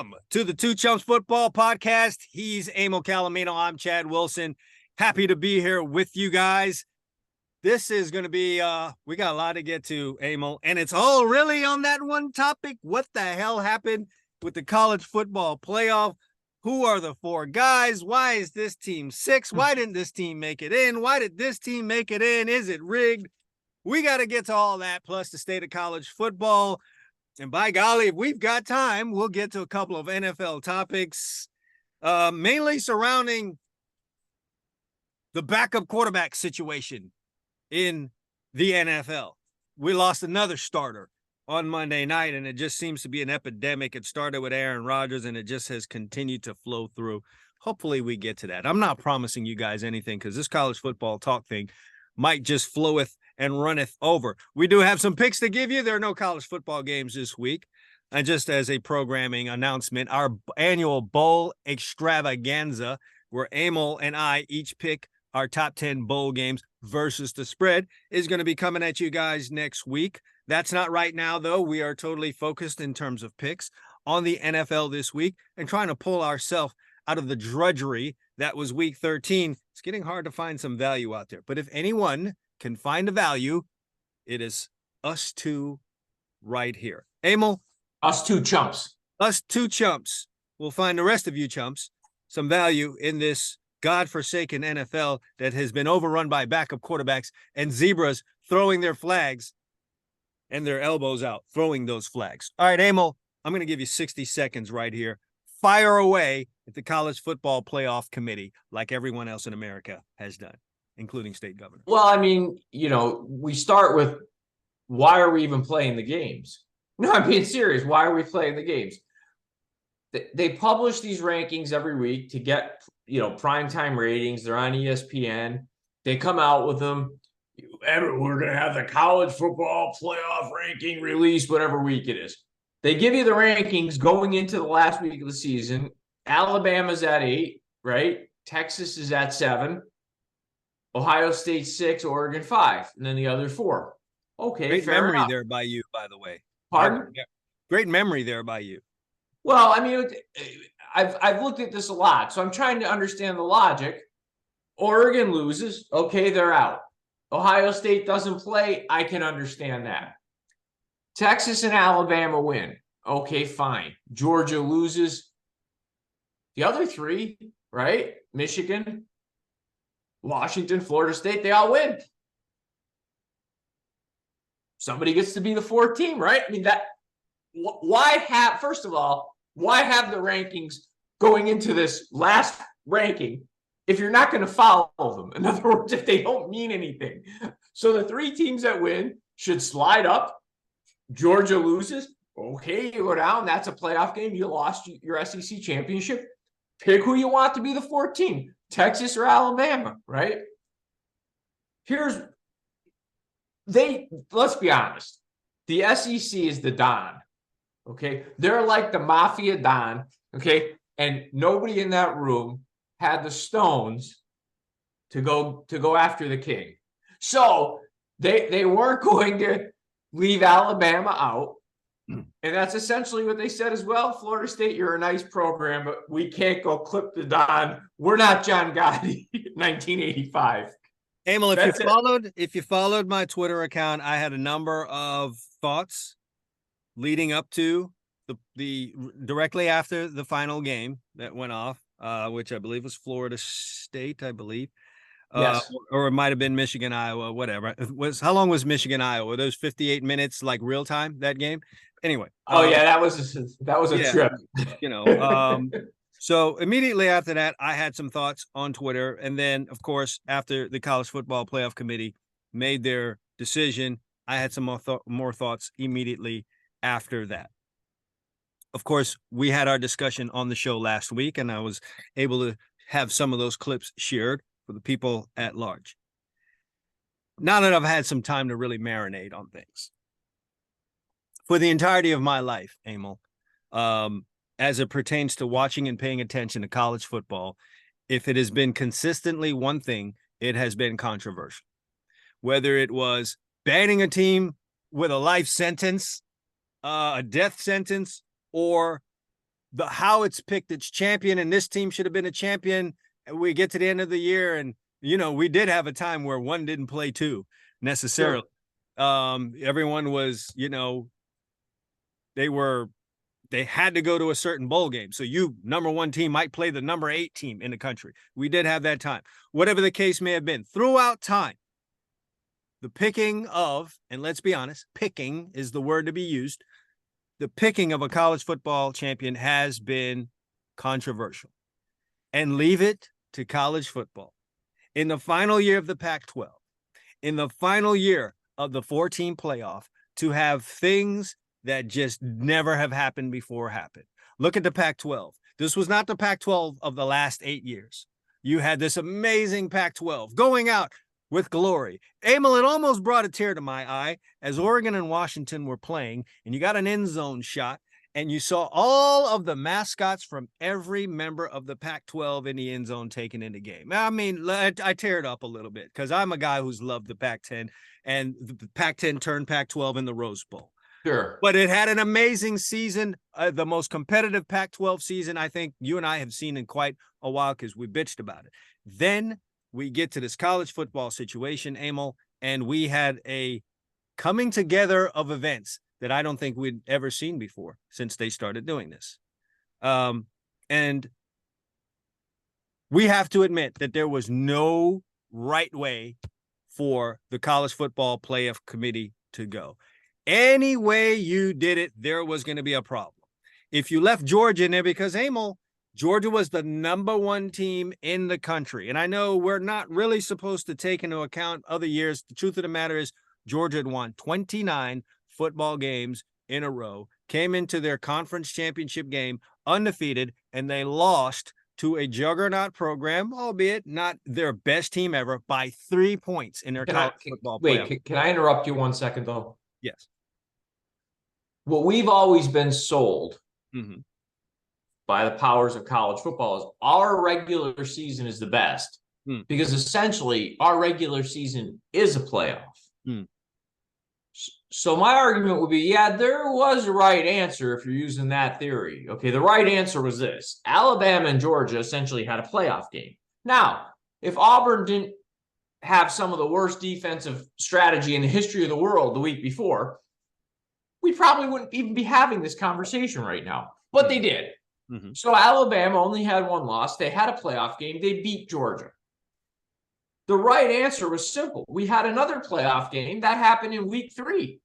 Welcome to the Two Chumps Football Podcast. He's Emil Calamino. I'm Chad Wilson. Happy to be here with you guys. This is going to be, we got a lot to get to, Emil, and it's all really on that one topic. What the hell happened with the college football playoff? Who are the four guys? Why is this team 6? Why didn't this team make it in? Why did this team make it in? Is it rigged? We got to get to all that, plus the state of college football. And by golly, if we've got time, we'll get to a couple of NFL topics, mainly surrounding the backup quarterback situation in the NFL. We lost another starter on Monday night, and it just seems to be an epidemic. It started with Aaron Rodgers, and it just has continued to flow through. Hopefully we get to that. I'm not promising you guys anything because this college football talk thing might just floweth and runneth over. We do have some picks to give you. There are no college football games this week. And just as a programming announcement, our annual bowl extravaganza, where Emil and I each pick our top 10 bowl games versus the spread, is going to be coming at you guys next week. That's not right now, though. We are totally focused in terms of picks on the NFL this week and trying to pull ourselves out of the drudgery that was week 13. It's getting hard to find some value out there. But if anyone can find a value, it is us two right here. Emil? Us two chumps. Us two chumps. We'll find the rest of you chumps some value in this godforsaken NFL that has been overrun by backup quarterbacks and zebras throwing their flags and their elbows out, throwing those flags. All right, Emil, I'm going to give you 60 seconds right here. Fire away at the College Football Playoff Committee like everyone else in America has done, including state governors. Well, I mean, we start with, why are we even playing the games? No, I'm being serious. Why are we playing the games? They publish these rankings every week to get, primetime ratings. They're on ESPN. They come out with them. We're going to have the college football playoff ranking released, whatever week it is. They give you the rankings going into the last week of the season. Alabama's at 8, right? Texas is at 7. Ohio State 6, Oregon 5, and then the other 4. Okay, great fair memory enough. There by you, by the way. Pardon? Great memory there by you. Well, I mean, I've looked at this a lot, so I'm trying to understand the logic. Oregon loses, okay, they're out. Ohio State doesn't play, I can understand that. Texas and Alabama win, okay, fine. Georgia loses. The other 3, right? Michigan, Washington, Florida State, they all win. Somebody gets to be the 4th team, right? I mean, first of all, why have the rankings going into this last ranking if you're not going to follow them? In other words, if they don't mean anything. So the 3 teams that win should slide up. Georgia loses. Okay, you go down. That's a playoff game. You lost your SEC championship. Pick who you want to be the 4th team. Texas or Alabama, right? Let's be honest. The SEC is the Don, okay? They're like the Mafia Don, okay? And nobody in that room had the stones to go after the king. So they weren't going to leave Alabama out. And that's essentially what they said as well. Florida State, you're a nice program, but we can't go clip the Don. We're not John Gotti, 1985. Emil, if you followed my Twitter account, I had a number of thoughts leading up to the directly after the final game that went off, which I believe was Florida State, I believe. Yes. Or it might have been Michigan, Iowa, whatever. How long was Michigan, Iowa? Were those 58 minutes like real time that game? Anyway. Yeah, that was a trip. So immediately after that, I had some thoughts on Twitter. And then, of course, after the College Football Playoff Committee made their decision, I had some more thoughts immediately after that. Of course, we had our discussion on the show last week, and I was able to have some of those clips shared for the people at large. Now that I've had some time to really marinate on things. For the entirety of my life, Emil, as it pertains to watching and paying attention to college football, if it has been consistently one thing, it has been controversial. Whether it was banning a team with a life sentence, a death sentence, or how it's picked its champion, and this team should have been a champion. And we get to the end of the year, and we did have a time where one didn't play two necessarily. Sure. Everyone was, they had to go to a certain bowl game. So number one team might play the number 8 team in the country. We did have that time. Whatever the case may have been, throughout time, the picking of, and let's be honest, picking is the word to be used. The picking of a college football champion has been controversial. And leave it to college football. In the final year of the Pac-12, in the final year of the 4-team playoff, to have things that just never have happened before happen. Look at the Pac-12. This was not the Pac-12 of the last 8 years. You had this amazing Pac-12 going out with glory. Emil, it almost brought a tear to my eye as Oregon and Washington were playing, and you got an end zone shot, and you saw all of the mascots from every member of the Pac-12 in the end zone taken in the game. I mean, I tear it up a little bit because I'm a guy who's loved the Pac-10, and the Pac-10 turned Pac-12 in the Rose Bowl. Sure. But it had an amazing season, the most competitive Pac-12 season I think you and I have seen in quite a while because we bitched about it. Then we get to this college football situation, Emil, and we had a coming together of events that I don't think we'd ever seen before since they started doing this. And we have to admit that there was no right way for the college football playoff committee to go. Any way you did it, there was going to be a problem. If you left Georgia in there, because Emil, Georgia was the number 1 team in the country. And I know we're not really supposed to take into account other years. The truth of the matter is Georgia had won 29 football games in a row, came into their conference championship game undefeated, and they lost to a juggernaut program, albeit not their best team ever, by 3 points in their college football playoff. Wait, can I interrupt you 1 second, though? Yes. What we've always been sold by the powers of college football is our regular season is the best because essentially our regular season is a playoff. So my argument would be, yeah, there was a right answer if you're using that theory. Okay, the right answer was this. Alabama and Georgia essentially had a playoff game. Now, if Auburn didn't have some of the worst defensive strategy in the history of the world the week before, we probably wouldn't even be having this conversation right now. But they did. So Alabama only had 1 loss. They had a playoff game. They beat Georgia. The right answer was simple. We had another playoff game that happened in week 3.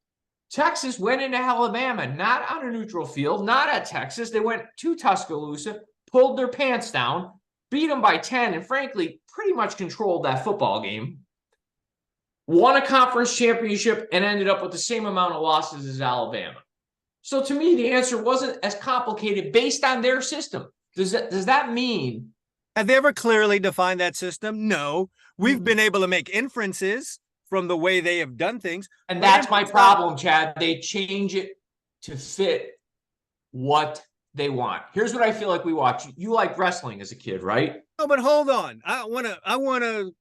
Texas went into Alabama, not on a neutral field, not at Texas. They went to Tuscaloosa, pulled their pants down, beat them by 10, and frankly, pretty much controlled that football game. Won a conference championship and ended up with the same amount of losses as Alabama. So to me, the answer wasn't as complicated based on their system. Does that mean? Have they ever clearly defined that system? No. We've been able to make inferences from the way they have done things. And that's my problem, Chad. They change it to fit what they want. Here's what I feel like we watch. You like wrestling as a kid, right? No, but hold on. I want to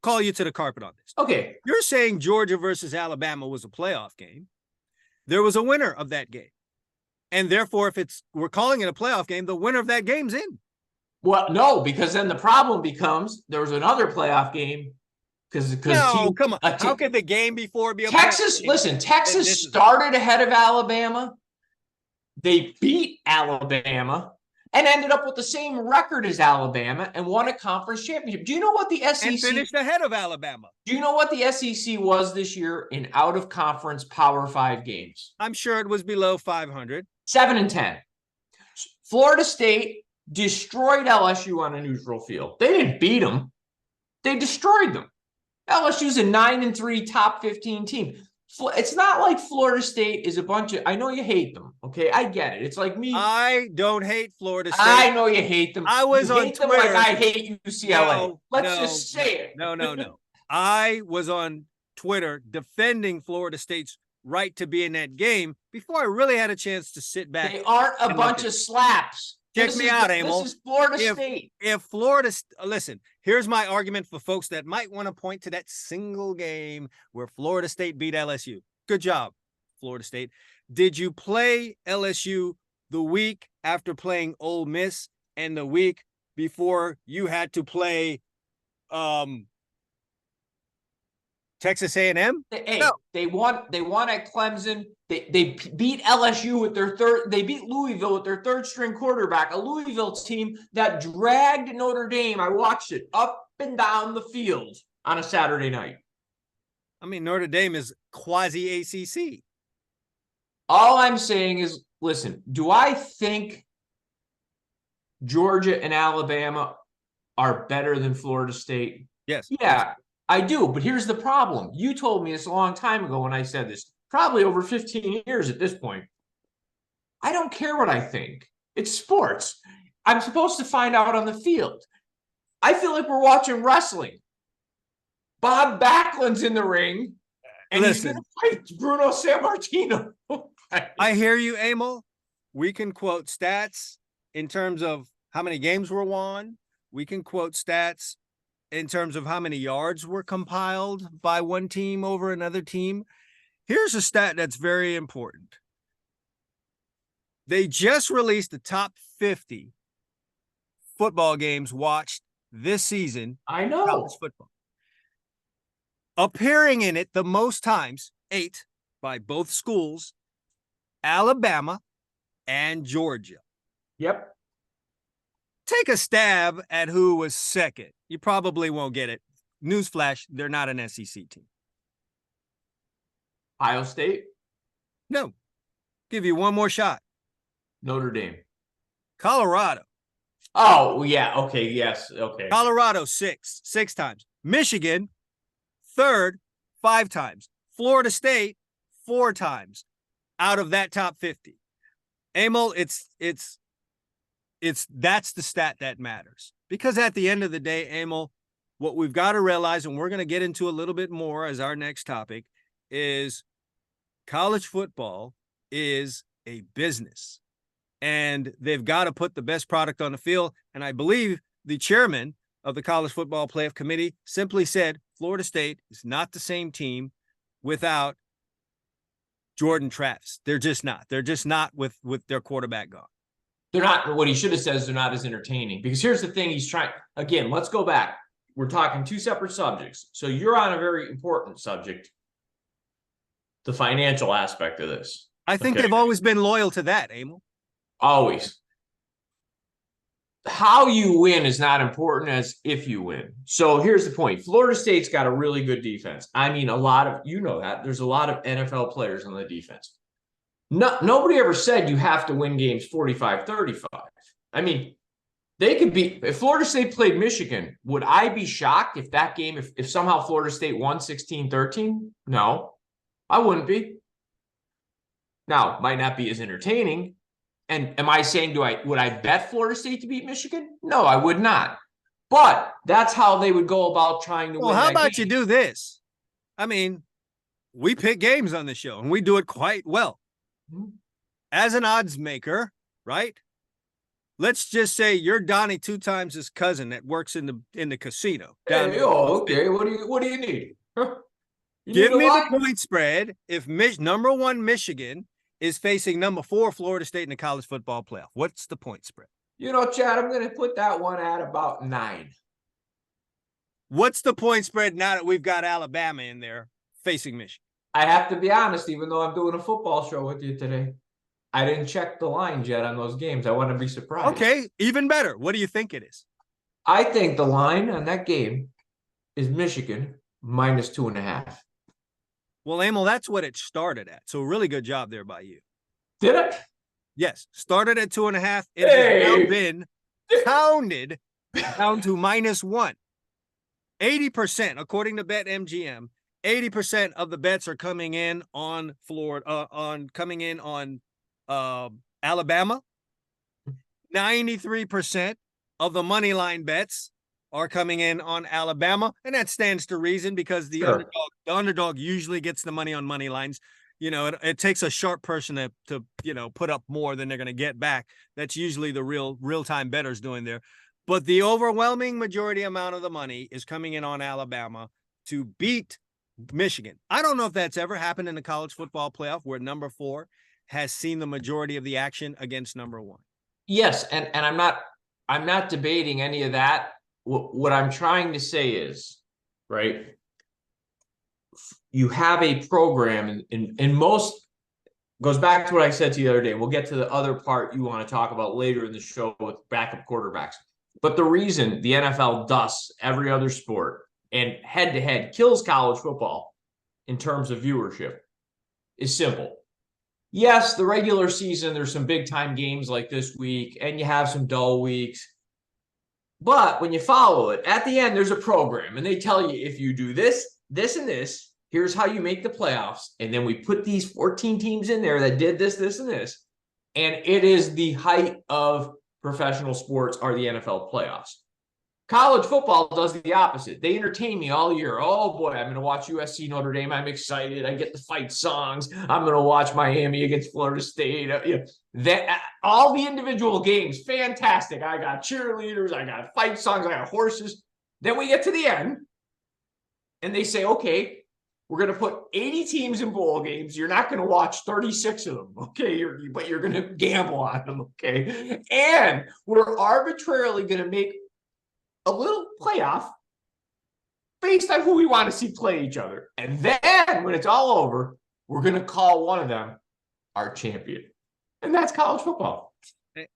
call you to the carpet on this. Okay. You're saying Georgia versus Alabama was a playoff game. There was a winner of that game. And therefore, if we're calling it a playoff game, the winner of that game's in. Well, no, because then the problem becomes there was another playoff game. No, come on. How could the game before be a Texas? Listen, Texas started ahead of Alabama. They beat Alabama and ended up with the same record as Alabama and won a conference championship. Do you know what the SEC and finished ahead of Alabama? Do you know what the SEC was this year in out-of-conference Power 5 games? I'm sure it was below 500. 7-10. Florida State destroyed LSU on a neutral field. They didn't beat them. They destroyed them. LSU's a 9-3 top 15 team. It's not like Florida State is a bunch of, I know you hate them. Okay. I get it. It's like me. I don't hate Florida State. I know you hate them. I was on Twitter. Like I hate UCLA. Let's just say it. No. I was on Twitter defending Florida State's right to be in that game before I really had a chance to sit back. They aren't a bunch of slaps. Check me out, Emil. This is Florida State. If Florida, listen, here's my argument for folks that might want to point to that single game where Florida State beat LSU. Good job, Florida State. Did you play LSU the week after playing Ole Miss and the week before you had to play Texas A&M? Hey, No. they won at Clemson. They beat LSU with their third. They beat Louisville with their third string quarterback, a Louisville team that dragged Notre Dame. I watched it up and down the field on a Saturday night. I mean, Notre Dame is quasi ACC. All I'm saying is, listen, do I think Georgia and Alabama are better than Florida State? Yes. Yeah, I do. But here's the problem. You told me this a long time ago when I said this, probably over 15 years at this point. I don't care what I think. It's sports. I'm supposed to find out on the field. I feel like we're watching wrestling. Bob Backlund's in the ring, and he's going to fight Bruno Sammartino. I hear you, Emil. We can quote stats in terms of how many games were won. We can quote stats in terms of how many yards were compiled by one team over another team. Here's a stat that's very important. They just released the top 50 football games watched this season. I know. College football. Appearing in it the most times, 8 by both schools, Alabama and Georgia. Yep. Take a stab at who was second. You probably won't get it. Newsflash, they're not an SEC team. Ohio State? No. Give you one more shot. Notre Dame. Colorado. Oh, yeah. Okay. Yes. Okay. Colorado, 6 times. Michigan, third, 5 times. Florida State, 4 times out of that top 50. Emil, that's the stat that matters. Because at the end of the day, Emil, what we've got to realize, and we're going to get into a little bit more as our next topic, is college football is a business. And they've got to put the best product on the field. And I believe the chairman of the College Football Playoff Committee simply said Florida State is not the same team without Jordan Travis. They're just not. They're just not with their quarterback gone. They're not. What he should have said is they're not as entertaining. Because here's the thing he's trying. Again, let's go back. We're talking 2 separate subjects. So you're on a very important subject, the financial aspect of this. I think they've always been loyal to that, Emil. Always. How you win is not important as if you win. So here's the point. Florida State's got a really good defense. I mean, a lot of, you know that. There's a lot of NFL players on the defense. Nobody ever said you have to win games 45-35. I mean, they could be, if Florida State played Michigan, would I be shocked if that game, if somehow Florida State won 16-13? No, I wouldn't be. Now, might not be as entertaining. And am I saying, would I bet Florida State to beat Michigan? No, I would not. But that's how they would go about trying to win. Well, how about you do this? I mean, we pick games on the show and we do it quite well. As an odds maker, right? Let's just say you're Donnie 2 times his cousin that works in the casino. Hey, okay. What do you need? Give me the point spread if number 1 Michigan is facing number 4 Florida State in the college football playoff. What's the point spread? You know, Chad, I'm going to put that one at about 9. What's the point spread now that we've got Alabama in there facing Michigan? I have to be honest, even though I'm doing a football show with you today, I didn't check the lines yet on those games. I want to be surprised. Okay, even better. What do you think it is? I think the line on that game is Michigan minus 2.5. Well, Emil, that's what it started at. So really good job there by you. Did it? Yes. Started at 2.5. It has now been pounded down to -1. 80%, according to BetMGM, 80% of the bets are coming in on Florida, on Alabama. 93% of the money line bets are coming in on Alabama, and that stands to reason because the underdog usually gets the money on money lines. You know, it takes a sharp person to put up more than they're going to get back. That's usually the real-time bettors doing there. But the overwhelming majority amount of the money is coming in on Alabama to beat Michigan. I don't know if that's ever happened in the college football playoff where number 4 has seen the majority of the action against number 1. Yes, and I'm not debating any of that. What I'm trying to say is, right, you have a program in most, goes back to what I said to you the other day. We'll get to the other part you want to talk about later in the show with backup quarterbacks. But the reason the NFL dusts every other sport and head to head kills college football in terms of viewership is simple. Yes, the regular season, there's some big time games like this week, and you have some dull weeks. But when you follow it, at the end, there's a program, and they tell you if you do this, this, and this, here's how you make the playoffs. And then we put these 14 teams in there that did this, this, and this. And it is the height of professional sports are the NFL playoffs. College football does the opposite. They entertain me all year. Oh boy, I'm going to watch USC Notre Dame. I'm excited. I get the fight songs. I'm going to watch Miami against Florida State. All the individual games, fantastic. I got cheerleaders. I got fight songs. I got horses. Then we get to the end, and they say, okay, we're going to put 80 teams in bowl games. You're not going to watch 36 of them, okay? But you're going to gamble on them, okay? And we're arbitrarily going to make a little playoff based on who we want to see play each other. And then when it's all over, we're going to call one of them our champion. And that's college football.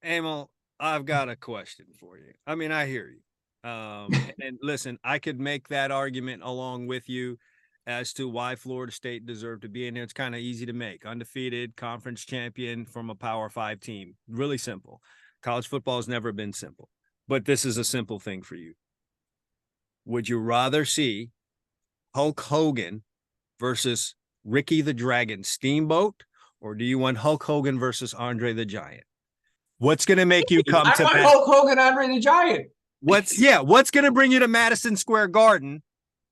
Emil, I've got a question for you. I mean, I hear you. And listen, I could make that argument along with you as to why Florida State deserved to be in there. It's kind of easy to make. Undefeated, conference champion from a Power 5 team. Really simple. College football has never been simple. But this is a simple thing for you. Would you rather see Hulk Hogan versus Ricky the Dragon Steamboat, or do you want Hulk Hogan versus Andre the Giant? What's going to make you come to Hulk Hogan, Andre the Giant? What's going to bring you to Madison Square Garden?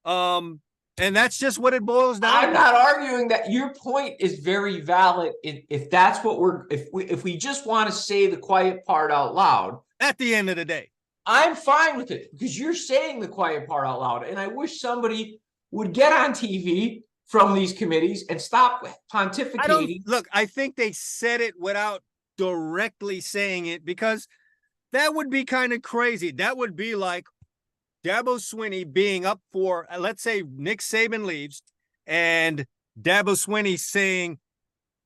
And that's just what it boils down to. I'm not arguing that. Your point is very valid. If that's what if we just want to say the quiet part out loud. At the end of the day, I'm fine with it because you're saying the quiet part out loud. And I wish somebody would get on TV from these committees and stop pontificating. I think they said it without directly saying it, because that would be kind of crazy. That would be like Dabo Swinney being up for, let's say Nick Saban leaves, and Dabo Swinney saying,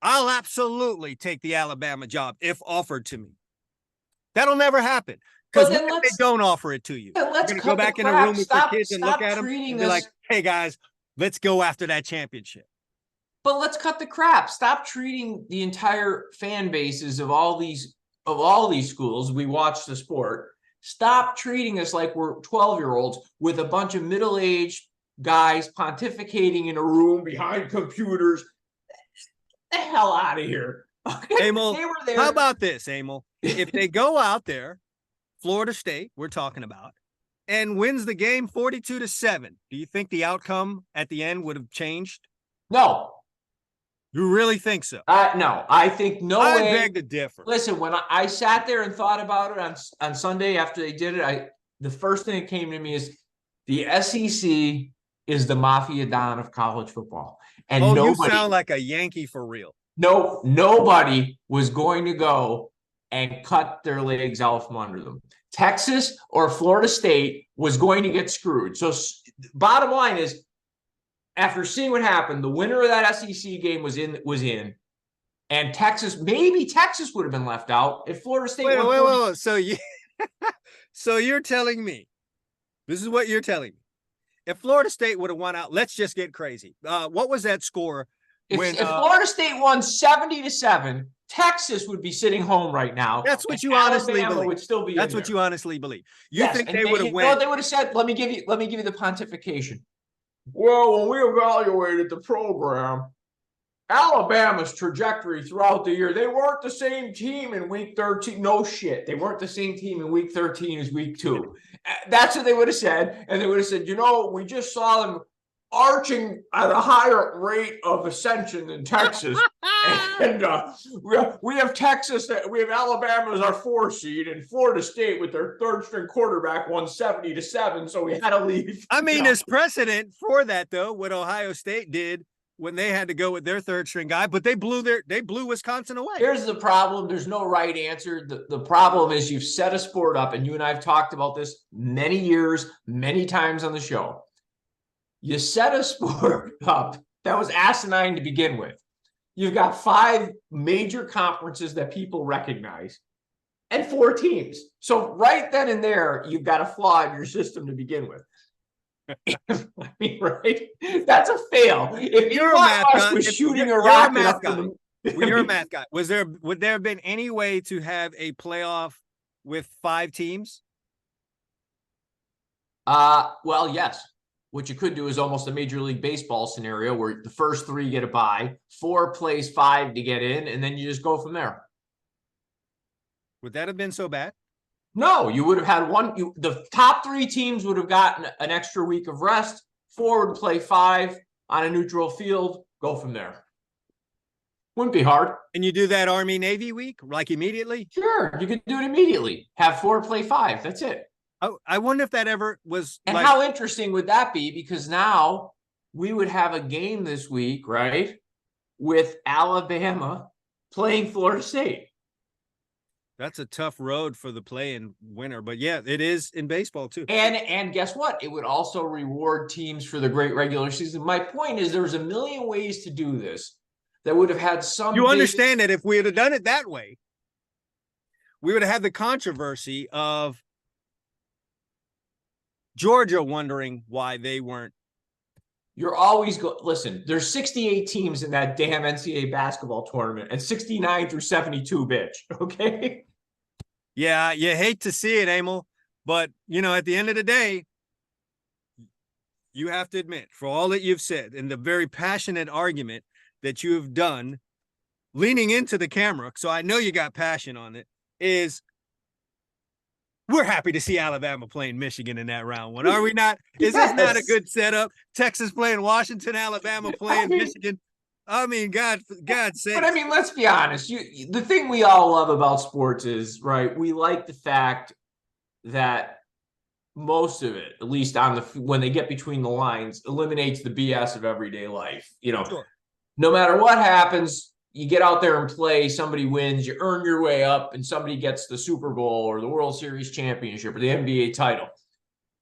I'll absolutely take the Alabama job if offered to me. That'll never happen. Because if they don't offer it to you, you're going to go back in the room with your kids and look at them and be like, hey, guys, let's go after that championship. But let's cut the crap. Stop treating the entire fan bases of all these schools. We watch the sport. Stop treating us like we're 12-year-olds with a bunch of middle-aged guys pontificating in a room behind computers. Get the hell out of here. Okay? Emil, how about this, Emil? If they go out there, Florida State, we're talking about, and wins the game 42-7, do you think the outcome at the end would have changed? No. You really think so? No, I think no way. I beg to differ. Listen, when I sat there and thought about it on Sunday after they did it, the first thing that came to me is the SEC is the mafia don of college football. And you sound like a Yankee for real. No, nobody was going to go and cut their legs out from under them. Texas or Florida State was going to get screwed. So bottom line is, after seeing what happened, the winner of that SEC game was in, and maybe Texas would have been left out if Florida State. Wait. So you're telling me, this is what you're telling me. If Florida State would have won out, let's just get crazy. What was that score? If Florida State won 70-7, Texas would be sitting home right now. That's what you honestly believe. Would still be. That's what you honestly believe. You think they would have won? No, they would have said, "Let me give you the pontification." Well, when we evaluated the program, Alabama's trajectory throughout the year, they weren't the same team in week 13. No shit. They weren't the same team in week 13 as week 2. That's what they would have said. And they would have said, we just saw them arching at a higher rate of ascension than Texas. And we have Texas, we have Alabama as our 4 seed, and Florida State with their 3rd string quarterback won 70-7. So we had to leave. I mean, there's precedent for that, though. What Ohio State did when they had to go with their third string guy, but they blew Wisconsin away. Here's the problem. There's no right answer. The problem is you've set a sport up, and you and I have talked about this many years, many times on the show. You set a sport up that was asinine to begin with. You've got 5 major conferences that people recognize and 4 teams. So right then and there, you've got a flaw in your system to begin with. I mean, right? That's a fail. If You're a math guy, was shooting a rocket up to the, well, you're a math guy. Would there have been any way to have a playoff with 5 teams? Well, yes. What you could do is almost a Major League Baseball scenario where the first 3 get a bye, 4 plays 5 to get in, and then you just go from there. Would that have been so bad? No, you would have had the top 3 teams would have gotten an extra week of rest. 4 would play 5 on a neutral field, go from there. Wouldn't be hard. And you do that Army-Navy week, like immediately? Sure, you could do it immediately. Have 4 play 5. That's it. I wonder if that ever was. And how interesting would that be? Because now we would have a game this week, right, with Alabama playing Florida State. That's a tough road for the play-in winner, but yeah, it is in baseball too. And guess what? It would also reward teams for the great regular season. My point is, there was a million ways to do this that would have had some. You understand that if we had done it that way, we would have had the controversy of Georgia wondering why they weren't. You're always listen, there's 68 teams in that damn NCAA basketball tournament and 69 through 72, bitch. Okay. Yeah, you hate to see it, Emil, but at the end of the day, you have to admit, for all that you've said and the very passionate argument that you have done, leaning into the camera, so I know you got passion on it, is we're happy to see Alabama playing Michigan in that round 1. Are we not? Is this not a good setup? Texas playing Washington, Alabama playing Michigan. I mean, God's sake. But I mean, let's be honest. The thing we all love about sports is, right, we like the fact that most of it, at least when they get between the lines, eliminates the BS of everyday life. Sure. No matter what happens, you get out there and play, somebody wins, you earn your way up, and somebody gets the Super Bowl or the World Series championship or the NBA title.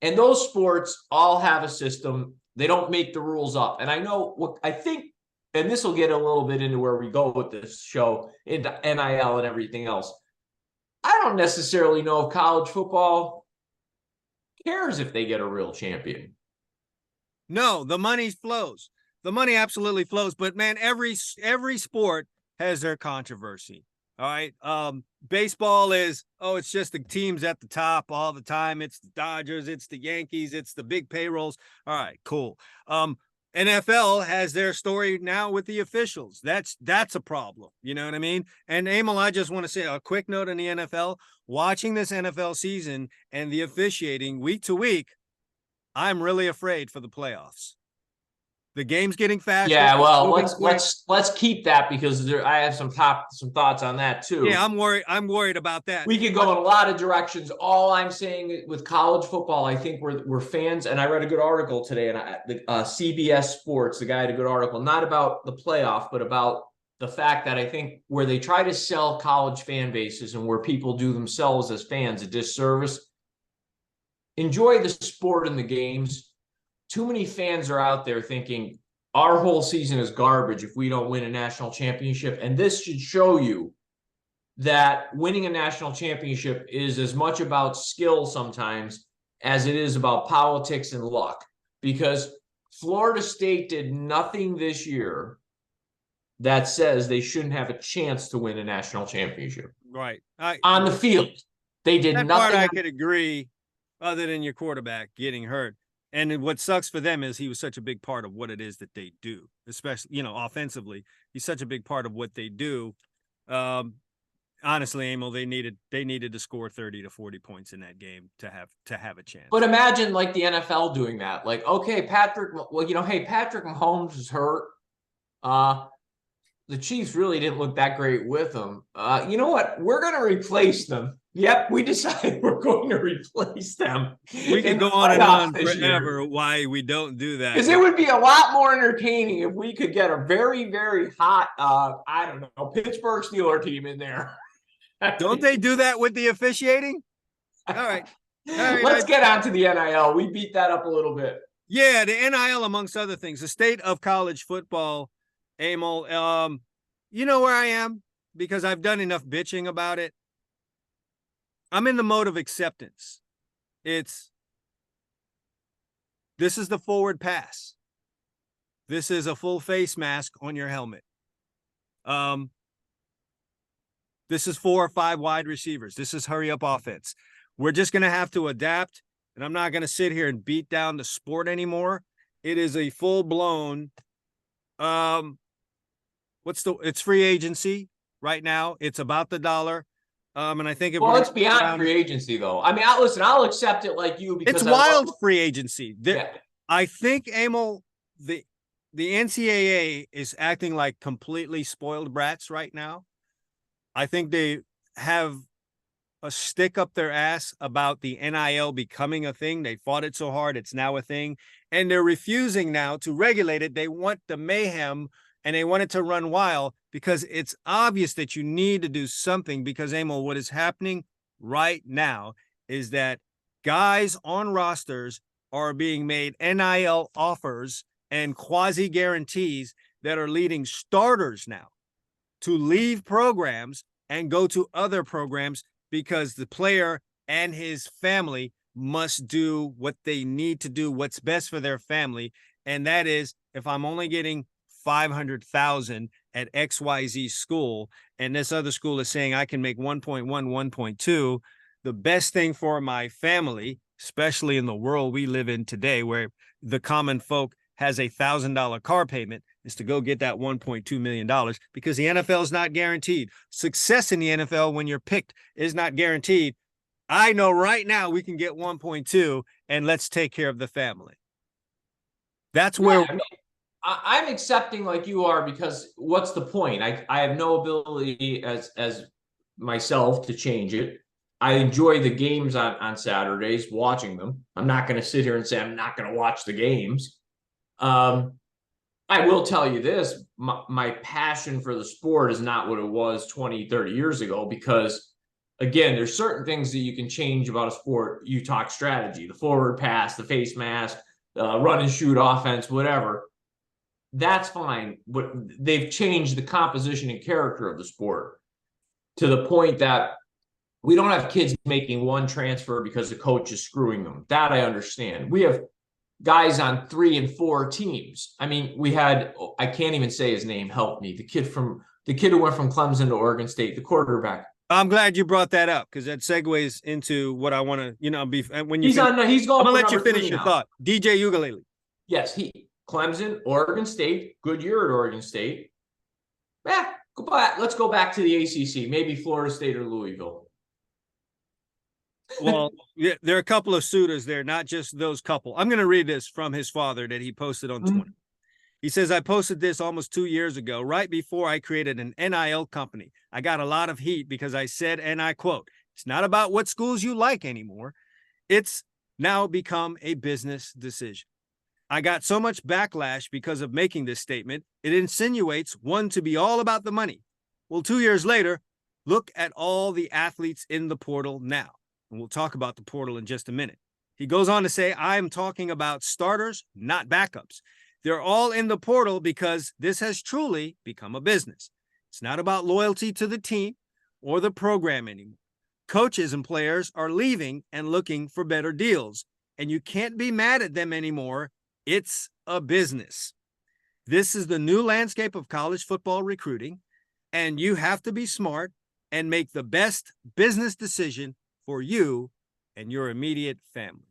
And those sports all have a system. They don't make the rules up. And I know what I think, and this will get a little bit into where we go with this show, into NIL and everything else. I don't necessarily know if college football cares if they get a real champion. No, the money flows. The money absolutely flows, but man, every sport has their controversy. All right. Baseball is, it's just the teams at the top all the time. It's the Dodgers, it's the Yankees, it's the big payrolls. All right, cool. NFL has their story now with the officials. That's a problem. You know what I mean? And Emil, I just want to say a quick note on the NFL. Watching this NFL season and the officiating week to week, I'm really afraid for the playoffs. The game's getting faster. Yeah, well, let's keep that because I have some thoughts on that too. Yeah, I'm worried about that. We could go in a lot of directions. All I'm saying with college football, I think we're fans, and I read a good article today, and CBS Sports, the guy had a good article, not about the playoff, but about the fact that I think where they try to sell college fan bases and where people do themselves as fans a disservice. Enjoy the sport and the games. Too many fans are out there thinking our whole season is garbage if we don't win a national championship. And this should show you that winning a national championship is as much about skill sometimes as it is about politics and luck. Because Florida State did nothing this year that says they shouldn't have a chance to win a national championship. Right. On the field. They did nothing. Part I could agree, other than your quarterback getting hurt. And what sucks for them is he was such a big part of what it is that they do, especially, offensively. He's such a big part of what they do. Honestly, Emil, they needed to score 30 to 40 points in that game to have a chance. But imagine like the NFL doing that. Like, okay, Patrick Mahomes is hurt. The Chiefs really didn't look that great with him. You know what? We're going to replace them Yep, we decided we're going to replace them. We could go on and on forever why we don't do that. Because it would be a lot more entertaining if we could get a very, very hot, I don't know, Pittsburgh Steelers team in there. Don't they do that with the officiating? All right. Let's get on to the NIL. We beat that up a little bit. Yeah, the NIL, amongst other things. The state of college football, Emil, you know where I am? Because I've done enough bitching about it. I'm in the mode of acceptance. This is the forward pass. This is a full face mask on your helmet. This is 4 or 5 wide receivers. This is hurry up offense. We're just going to have to adapt, and I'm not going to sit here and beat down the sport anymore. It is a full blown, it's free agency right now. It's about the dollar. And I think it's beyond free agency, though. I mean, I'll accept it like you because it's wild free agency. I think, Emil, the NCAA is acting like completely spoiled brats right now. I think they have a stick up their ass about the NIL becoming a thing. They fought it so hard, it's now a thing. And they're refusing now to regulate it. They want the mayhem and they want it to run wild because it's obvious that you need to do something because, Emil, what is happening right now is that guys on rosters are being made NIL offers and quasi guarantees that are leading starters now to leave programs and go to other programs because the player and his family must do what they need to do, what's best for their family. And that is, if I'm only getting $500,000 at XYZ school, and this other school is saying I can make 1.1, 1.2, the best thing for my family, especially in the world we live in today, where the common folk has $1,000 car payment, is to go get that $1.2 million because the NFL is not guaranteed. Success in the NFL when you're picked is not guaranteed. I know right now we can get 1.2 and let's take care of the family. That's where I'm accepting like you are because what's the point? I have no ability as myself to change it. I enjoy the games on Saturdays, watching them. I'm not going to sit here and say I'm not going to watch the games. I will tell you this, my passion for the sport is not what it was 20, 30 years ago because, again, there's certain things that you can change about a sport. You talk strategy, the forward pass, the face mask, run and shoot offense, whatever. That's fine, but they've changed the composition and character of the sport to the point that we don't have kids making one transfer because the coach is screwing them. That I understand. We have guys on 3 and 4 teams. I mean, we had, I can't even say his name, help me. The kid who went from Clemson to Oregon State, the quarterback. I'm glad you brought that up because that segues into what I want to, be when you he's going. I'm gonna let you finish your now. thought. DJ Ugalele. Yes, Clemson, Oregon State, good year at Oregon State. Let's go back to the ACC, maybe Florida State or Louisville. Well, yeah, there are a couple of suitors there, not just those couple. I'm going to read this from his father that he posted on Twitter. He says, I posted this almost 2 years ago, right before I created an NIL company. I got a lot of heat because I said, and I quote, it's not about what schools you like anymore. It's now become a business decision. I got so much backlash because of making this statement. It insinuates one to be all about the money. Well, 2 years later, look at all the athletes in the portal now. And we'll talk about the portal in just a minute. He goes on to say, I'm talking about starters, not backups. They're all in the portal because this has truly become a business. It's not about loyalty to the team or the program anymore. Coaches and players are leaving and looking for better deals, and you can't be mad at them anymore. It's a business. This is the new landscape of college football recruiting, and you have to be smart and make the best business decision for you and your immediate family.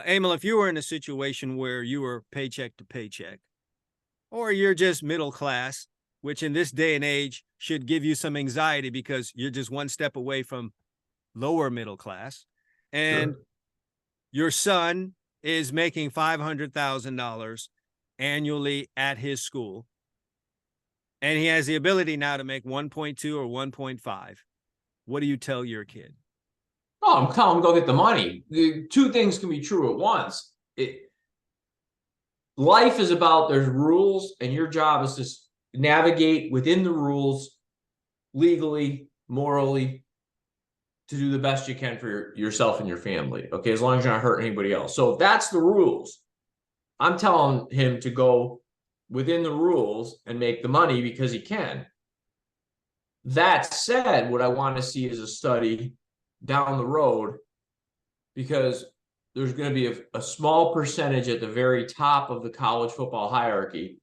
Emil, if you were in a situation where you were paycheck to paycheck, or you're just middle class, which in this day and age should give you some anxiety because you're just one step away from lower middle class, and your son is making $500,000 annually at his school, and he has the ability now to make 1.2 or 1.5, what do you tell your kid? Oh, I'm telling them go get the money. The two things can be true at once. Life is about, there's rules, and your job is to navigate within the rules legally, morally, to do the best you can for yourself and your family. Okay, as long as you're not hurting anybody else. So if that's the rules, I'm telling him to go within the rules and make the money because he can. That said, what I want to see is a study down the road, because there's going to be a small percentage at the very top of the college football hierarchy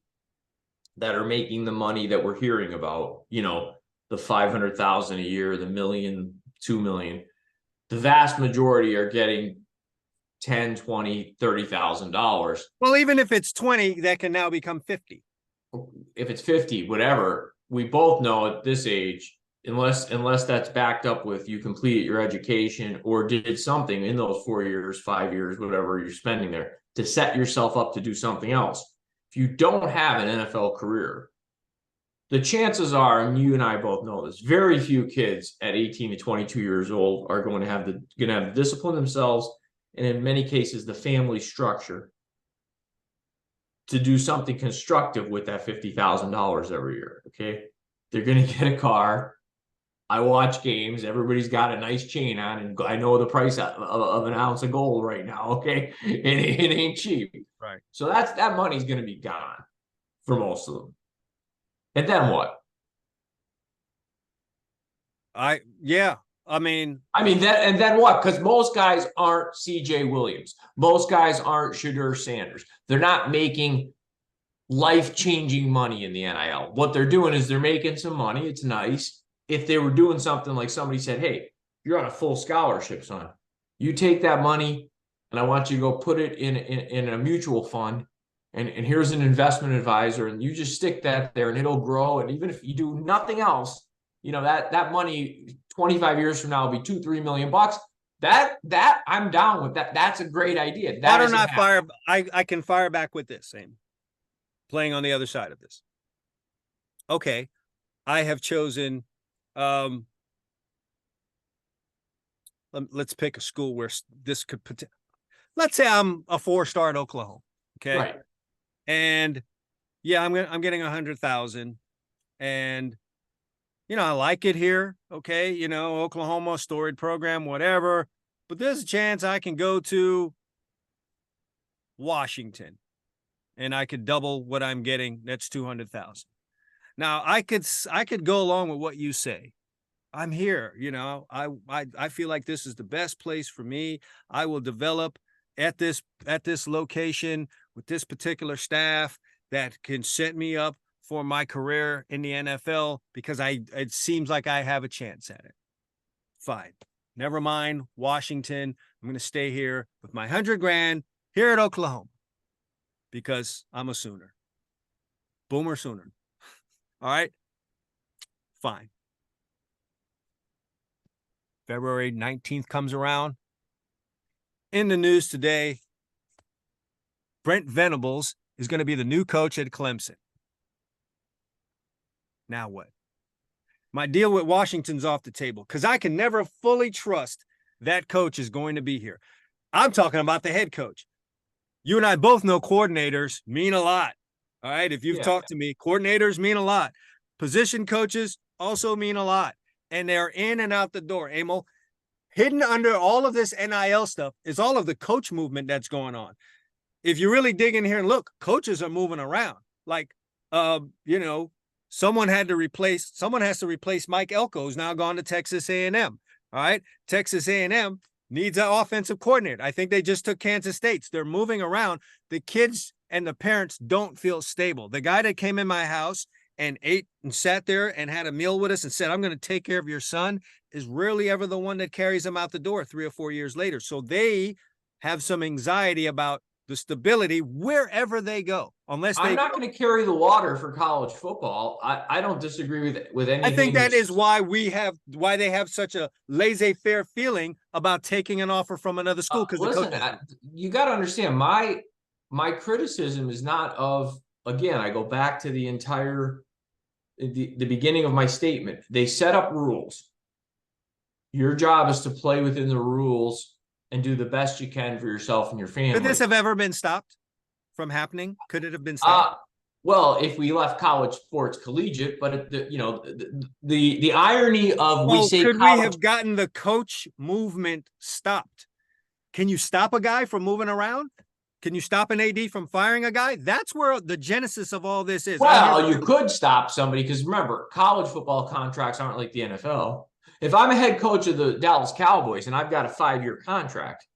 that are making the money that we're hearing about, you know, the 500,000 a year, the million, 2 million. The vast majority are getting $10, $20, $30,000. Well, even if it's 20, that can now become 50. If it's 50, whatever, we both know at this age, unless that's backed up with you completed your education or did something in those 4 years, 5 years, whatever you're spending there, to set yourself up to do something else. If you don't have an NFL career, the chances are, and you and I both know this, very few kids at 18 to 22 years old are going to have the discipline themselves, and in many cases, the family structure to do something constructive with that $50,000 every year. Okay, they're going to get a car. I watch games. Everybody's got a nice chain on, and I know the price of an ounce of gold right now. Okay, it ain't cheap. Right. So that money's going to be gone for most of them. And then what? I mean that, and then what? Because most guys aren't CJ Williams. Most guys aren't Shadur Sanders. They're not making life-changing money in the NIL. What they're doing is they're making some money. It's nice. If they were doing something like somebody said, hey, you're on a full scholarship, son. You take that money and I want you to go put it in a mutual fund. And here's an investment advisor, and you just stick that there and it'll grow. And even if you do nothing else, you know, that money 25 years from now will be $2-3 million. That I'm down with that. That's a great idea. Why don't I fire? I can fire back with this, Sam. Playing on the other side of this. Okay, I have chosen. Let's pick a school where this could. Let's say I'm a 4-star at Oklahoma. Okay, right. And yeah, I'm getting 100,000, and you know I like it here. Okay, you know Oklahoma, storied program, whatever. But there's a chance I can go to Washington, and I could double what I'm getting. That's 200,000. Now I could go along with what you say. I'm here, you know. I feel like this is the best place for me. I will develop at this location with this particular staff that can set me up for my career in the NFL because it seems like I have a chance at it. Fine. Never mind Washington. I'm going to stay here with my 100 grand here at Oklahoma because I'm a Sooner. Boomer Sooner. All right. Fine. February 19th comes around. In the news today, Brent Venables is going to be the new coach at Clemson. Now what? My deal with Washington's off the table because I can never fully trust that coach is going to be here. I'm talking about the head coach. You and I both know coordinators mean a lot. All right. If you've talked to me, coordinators mean a lot. Position coaches also mean a lot. And they're in and out the door. Emil, hidden under all of this NIL stuff is all of the coach movement that's going on. If you really dig in here and look, coaches are moving around. Like, you know, someone has to replace Mike Elko, who's now gone to Texas A&M. All right. Texas A&M needs an offensive coordinator. I think they just took Kansas State. They're moving around. The kids and the parents don't feel stable. The guy that came in my house and ate and sat there and had a meal with us and said, I'm going to take care of your son, is rarely ever the one that carries him out the door 3 or 4 years later. So they have some anxiety about the stability wherever they go. Unless I'm not going to carry the water for college football. I don't disagree with anything. I think that is why they have such a laissez-faire feeling about taking an offer from another school. Because listen, you got to understand, my criticism is not of, again, I go back to the beginning of my statement. They set up rules. Your job is to play within the rules and do the best you can for yourself and your family. Could this have ever been stopped from happening? Could it have been stopped? Well, if we left college sports collegiate, but the irony of could we have gotten the coach movement stopped? Can you stop a guy from moving around? Can you stop an AD from firing a guy? That's where the genesis of all this is. Well, you could stop somebody because remember, college football contracts aren't like the NFL. If I'm a head coach of the Dallas Cowboys and I've got a 5-year contract,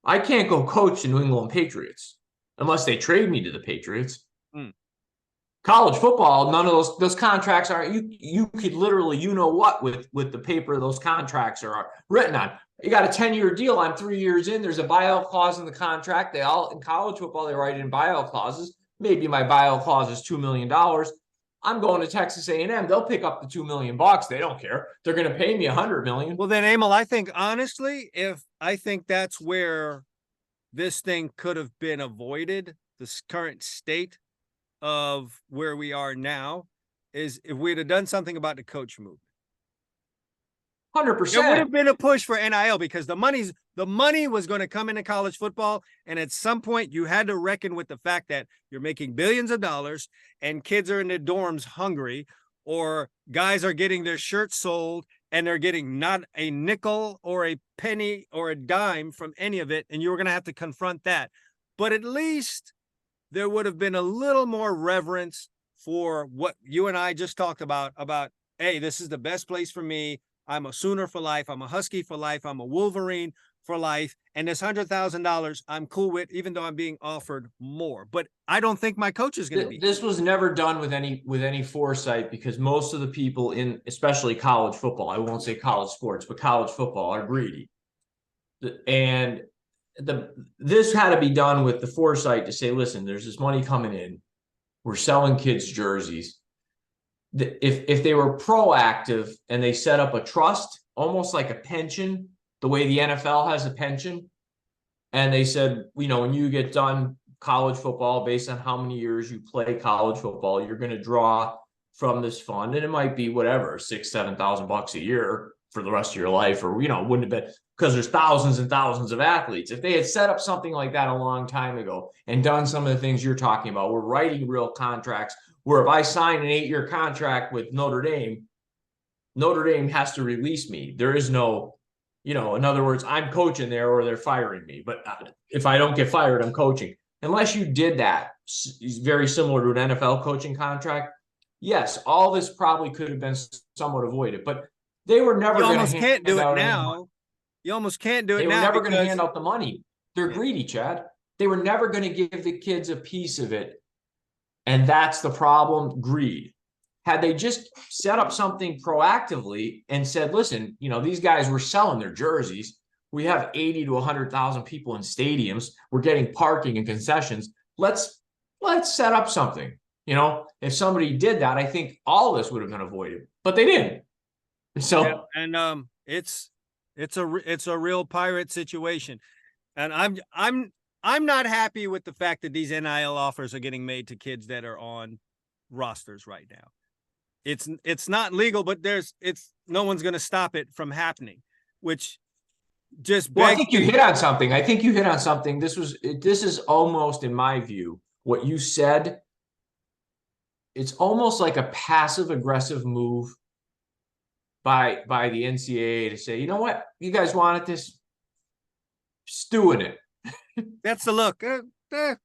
I can't go coach the New England Patriots unless they trade me to the Patriots. College football, none of those contracts are. You could literally, with the paper those contracts are written on. You got a 10-year deal. I'm 3 years in. There's a buyout clause in the contract. In college football, they write in buyout clauses. Maybe my buyout clause is $2 million. I'm going to Texas A&M. They'll pick up the $2 million. They don't care. They're going to pay me $100 million. Well, then, Emil, I think honestly, I think that's where this thing could have been avoided. This current state of where we are now is if we'd have done something about the coach movement. 100%. There would have been a push for NIL because the money was going to come into college football. And at some point you had to reckon with the fact that you're making billions of dollars and kids are in their dorms hungry, or guys are getting their shirts sold and they're getting not a nickel or a penny or a dime from any of it. And you were going to have to confront that. But at least there would have been a little more reverence for what you and I just talked about, hey, this is the best place for me. I'm a Sooner for life. I'm a Husky for life. I'm a Wolverine for life. And this $100,000 I'm cool with, even though I'm being offered more. But I don't think my coach is going to be. This was never done with any foresight because most of the people in, especially college football, I won't say college sports, but college football are greedy. And this had to be done with the foresight to say, listen, there's this money coming in. We're selling kids jerseys. If they were proactive and they set up a trust, almost like a pension, the way the NFL has a pension, and they said, when you get done college football, based on how many years you play college football, you're going to draw from this fund, and it might be whatever, $6,000-7,000 a year for the rest of your life, or wouldn't have been, because there's thousands and thousands of athletes. If they had set up something like that a long time ago and done some of the things you're talking about, we're writing real contracts. Where if I sign an 8-year contract with Notre Dame has to release me. There is no, in other words, I'm coaching there or they're firing me. But if I don't get fired, I'm coaching. Unless you did that, it's very similar to an NFL coaching contract. Yes, all this probably could have been somewhat avoided, but they were never going to. You almost can't do it now. You almost can't do it now. They were never going to hand out the money. They're greedy, Chad. They were never going to give the kids a piece of it. And that's the problem, greed. Had they just set up something proactively and said, listen, these guys were selling their jerseys. We have 80 to 100,000 people in stadiums. We're getting parking and concessions. Let's set up something. If somebody did that, I think all this would have been avoided, but they didn't. So, yeah, and it's a real pirate situation. And I'm not happy with the fact that these NIL offers are getting made to kids that are on rosters right now. It's not legal, but no one's going to stop it from happening, which just well, I think you hit on something. This is almost, in my view, what you said. It's almost like a passive aggressive move by the NCAA to say, you know what, you guys wanted this, stew in it. That's the look. Yep.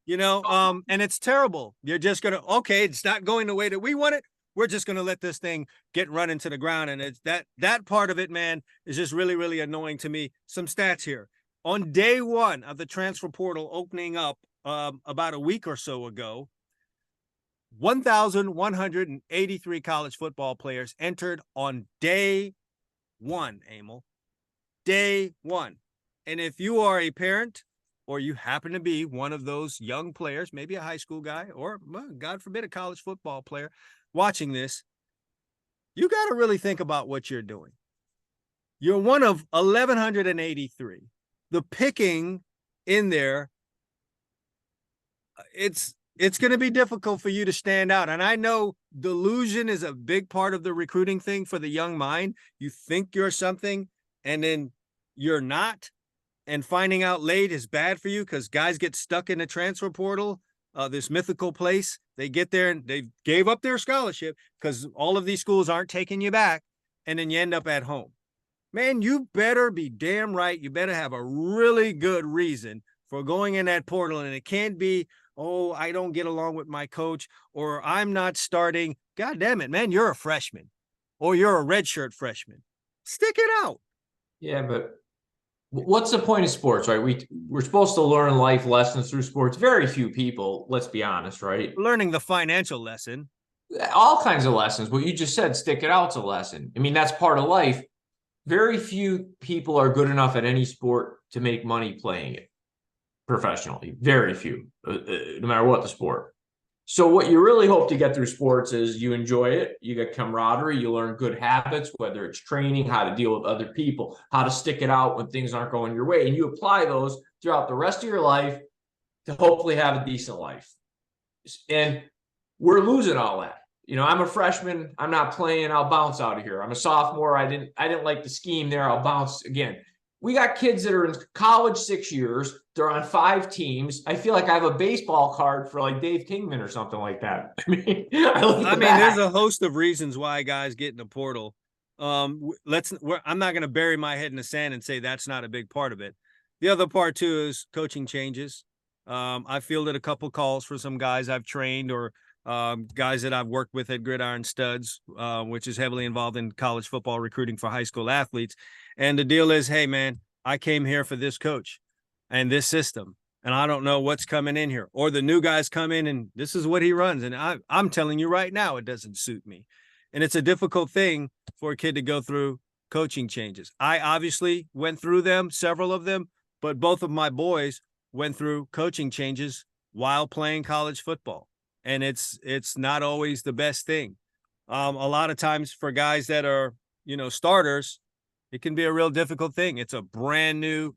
And it's terrible. You're just going to, okay, it's not going the way that we want it. We're just going to let this thing get run into the ground. And it's that part of it, man, is just really, really annoying to me. Some stats here. On day one of the transfer portal opening up about a week or so ago, 1,183 college football players entered on day one, Emil. Day one. And if you are a parent or you happen to be one of those young players, maybe a high school guy or, God forbid, a college football player watching this, you got to really think about what you're doing. You're one of 1,183. The picking in there, it's it's going to be difficult for you to stand out. And I know delusion is a big part of the recruiting thing for the young mind. You think you're something and then you're not. And finding out late is bad for you because guys get stuck in the transfer portal, this mythical place. They get there and they gave up their scholarship because all of these schools aren't taking you back. And then you end up at home. Man, you better be damn right. You better have a really good reason for going in that portal. And it can't be, oh, I don't get along with my coach or I'm not starting. God damn it, man, you're a freshman or you're a redshirt freshman. Stick it out. Yeah, but what's the point of sports, right? We're supposed to learn life lessons through sports. Very few people, let's be honest, right? Learning the financial lesson. All kinds of lessons. What you just said, stick it out's a lesson. I mean, that's part of life. Very few people are good enough at any sport to make money playing it professionally. Very few, no matter what the sport. So what you really hope to get through sports is you enjoy it, you get camaraderie, you learn good habits, whether it's training, how to deal with other people, how to stick it out when things aren't going your way, and you apply those throughout the rest of your life to hopefully have a decent life. And we're losing all that. You know, I'm a freshman, I'm not playing, I'll bounce out of here. I'm a sophomore, I didn't like the scheme there, I'll bounce again. We got kids that are in college 6 years. They're on 5 teams. I feel like I have a baseball card for like Dave Kingman or something like that. I mean, there's a host of reasons why guys get in the portal. I'm not going to bury my head in the sand and say that's not a big part of it. The other part too is coaching changes. I fielded a couple calls for some guys I've trained or guys that I've worked with at Gridiron Studs, which is heavily involved in college football recruiting for high school athletes. And the deal is, hey, man, I came here for this coach and this system, and I don't know what's coming in here. Or the new guys come in and this is what he runs. And I'm telling you right now, it doesn't suit me. And it's a difficult thing for a kid to go through coaching changes. I obviously went through them, several of them, but both of my boys went through coaching changes while playing college football. And it's not always the best thing. A lot of times for guys that are, starters, it can be a real difficult thing. It's a brand new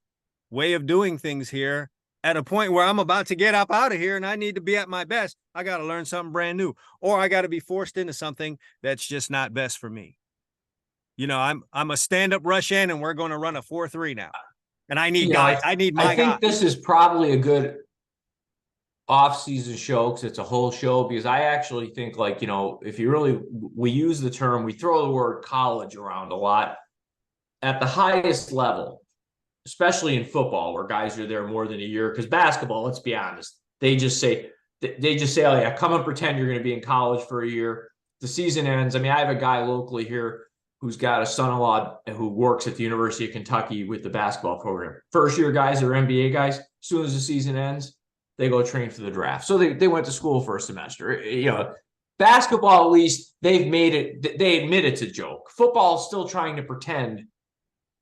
way of doing things here at a point where I'm about to get up out of here and I need to be at my best. I got to learn something brand new, or I got to be forced into something that's just not best for me. I'm a stand-up rush in and we're going to run a 4-3 now. And I need guys. I need my guys. I think this is probably a good off-season show because it's a whole show, because I actually think, like, if you really, we use the term, we throw the word college around a lot. At the highest level, especially in football where guys are there more than a year, because basketball, let's be honest, they just say, oh yeah, come and pretend you're going to be in college for a year. The season ends. I mean, I have a guy locally here who's got a son-in-law who works at the University of Kentucky with the basketball program. First year guys are NBA guys. As soon as the season ends, they go train for the draft. So they went to school for a semester. Basketball, at least they've made it, they admit it's a joke. Football is still trying to pretend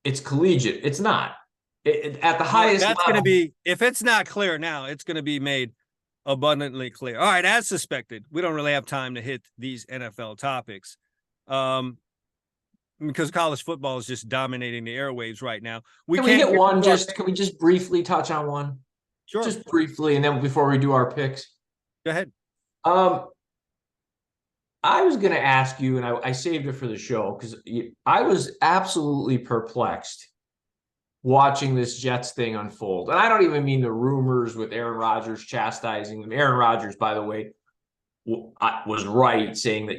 it's collegiate. It's not. At the highest that's level. Going to be, if it's not clear now, it's going to be made abundantly clear. All right, as suspected, we don't really have time to hit these NFL topics because college football is just dominating the airwaves right now. Can we hit one? Can we just briefly touch on one? Sure. Just briefly, and then before we do our picks. Go ahead. I was going to ask you, and I saved it for the show because I was absolutely perplexed watching this Jets thing unfold. And I don't even mean the rumors with Aaron Rodgers chastising them. Aaron Rodgers, by the way, was right saying that,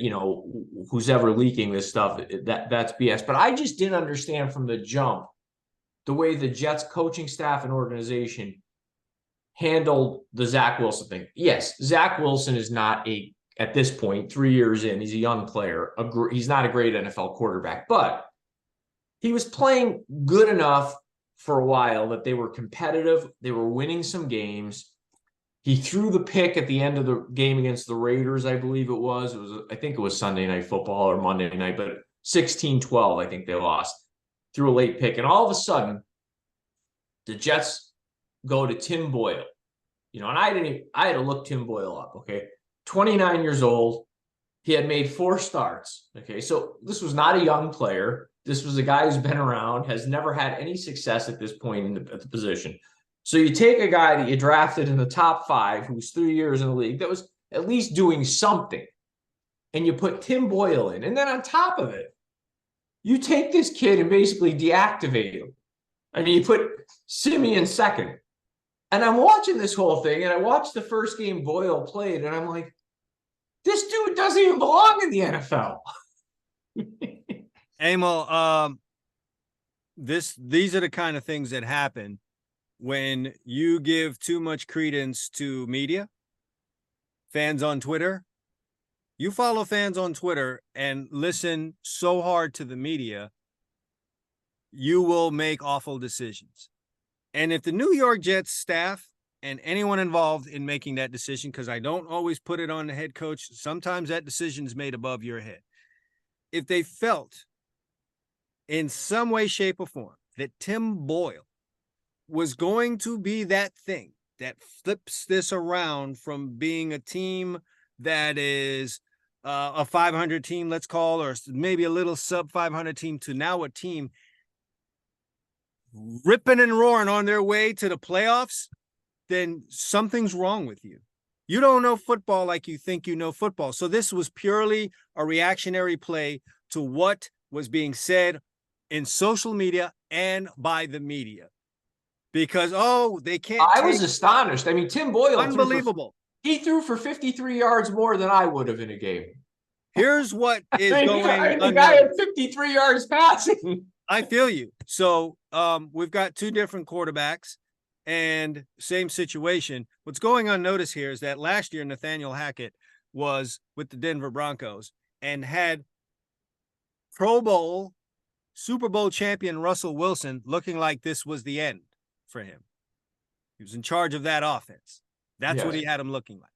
who's ever leaking this stuff, that's BS. But I just didn't understand from the jump the way the Jets coaching staff and organization handled the Zach Wilson thing. Yes, Zach Wilson is not at this point, 3 years in, he's a young player. He's not a great NFL quarterback, but he was playing good enough for a while that they were competitive. They were winning some games. He threw the pick at the end of the game against the Raiders, I believe it was. I think it was Sunday Night Football or Monday night, but 16-12, I think they lost. Threw a late pick. And all of a sudden, the Jets go to Tim Boyle. And I had to look Tim Boyle up, okay? 29 years old. He had made 4 starts. Okay, so this was not a young player. This was a guy who's been around, has never had any success at this point at the position. So you take a guy that you drafted in the top 5, who's 3 years in the league, that was at least doing something, and you put Tim Boyle in. And then on top of it, you take this kid and basically deactivate him. I mean, you put Simeon second. And I'm watching this whole thing, and I watched the first game Boyle played, and I'm like, this dude doesn't even belong in the NFL. Emil, these are the kind of things that happen when you give too much credence to media, fans on Twitter. You follow fans on Twitter and listen so hard to the media, you will make awful decisions. And if the New York Jets staff and anyone involved in making that decision, because I don't always put it on the head coach, sometimes that decision is made above your head. If they felt in some way, shape, or form that Tim Boyle was going to be that thing that flips this around from being a team that is a 500 team, let's call, or maybe a little sub 500 team, to now a team ripping and roaring on their way to the playoffs, then something's wrong with you. You don't know football like you think you know football. So this was purely a reactionary play to what was being said in social media and by the media. Because, they can't. I was astonished. I mean, Tim Boyle. Unbelievable. He threw for 53 yards more than I would have in a game. Here's what is going on. The guy had 53 yards passing. I feel you. So we've got two different quarterbacks and same situation. What's going unnoticed here is that last year Nathaniel Hackett was with the Denver Broncos and had Pro Bowl, Super Bowl champion Russell Wilson looking like this was the end for him. He was in charge of that offense. That's what he had him looking like.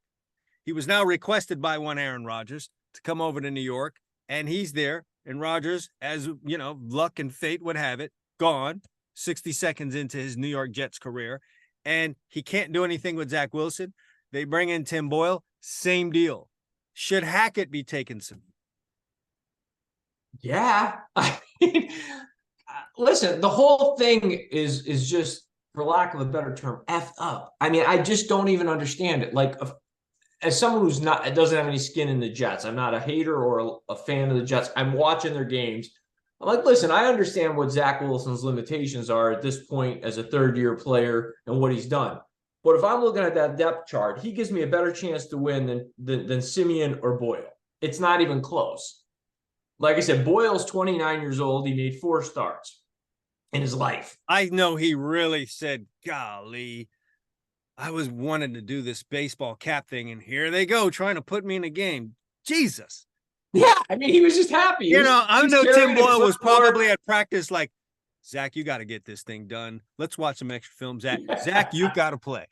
He was now requested by one Aaron Rodgers to come over to New York, and he's there. And Rodgers, as you know, luck and fate would have it, gone 60 seconds into his New York Jets career. And he can't do anything with Zach Wilson. They bring in Tim Boyle, same deal. Should Hackett be taking some? Yeah. I mean, listen, the whole thing is just, for lack of a better term, effed up. I mean, I just don't even understand it. Like, as someone who's not, doesn't have any skin in the Jets, I'm not a hater or a fan of the Jets. I'm watching their games. I'm like, listen, I understand what Zach Wilson's limitations are at this point as a third-year player and what he's done. But if I'm looking at that depth chart, he gives me a better chance to win than Simeon or Boyle. It's not even close. Like I said, Boyle's 29 years old. He made 4 starts in his life. I know he really said, golly, I was wanting to do this baseball cap thing, and here they go trying to put me in a game. Jesus. Yeah, I mean, he was just happy. I know Tim Boyle was probably at practice like, Zach, you got to get this thing done. Let's watch some extra film, Zach. Zach, you got to play.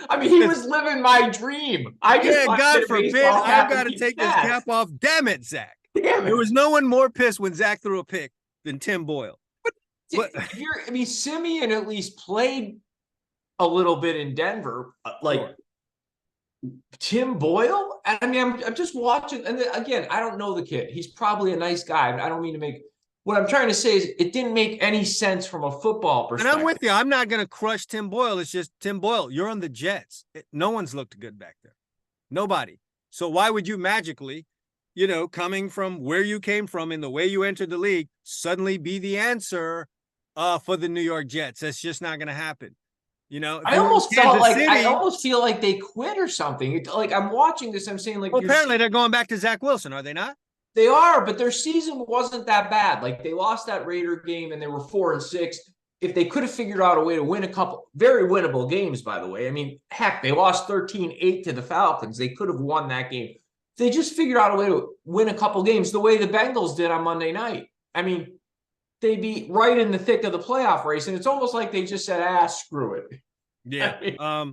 I mean, he was living my dream. God forbid, I've got to take this cap off. Damn it, Zach. Damn it. There was no one more pissed when Zach threw a pick than Tim Boyle. I mean, Simeon at least played a little bit in Denver. Tim Boyle? I mean, I'm just watching. And again, I don't know the kid. He's probably a nice guy. I don't mean to make... What I'm trying to say is it didn't make any sense from a football perspective. And I'm with you. I'm not going to crush Tim Boyle. It's just, Tim Boyle, you're on the Jets. No one's looked good back there. Nobody. So why would you magically, coming from where you came from in the way you entered the league, suddenly be the answer for the New York Jets? That's just not going to happen. I almost feel like they quit or something. Like, I'm watching this, I'm saying, like, well, apparently they're going back to Zach Wilson, are they not? They are, but their season wasn't that bad. Like, they lost that Raider game and they were 4-6. If they could have figured out a way to win a couple very winnable games, by the way. I mean, heck, they lost 13-8 to the Falcons. They could have won that game. They just figured out a way to win a couple games the way the Bengals did on Monday night. I mean, they'd be right in the thick of the playoff race, and it's almost like they just said, screw it. Yeah.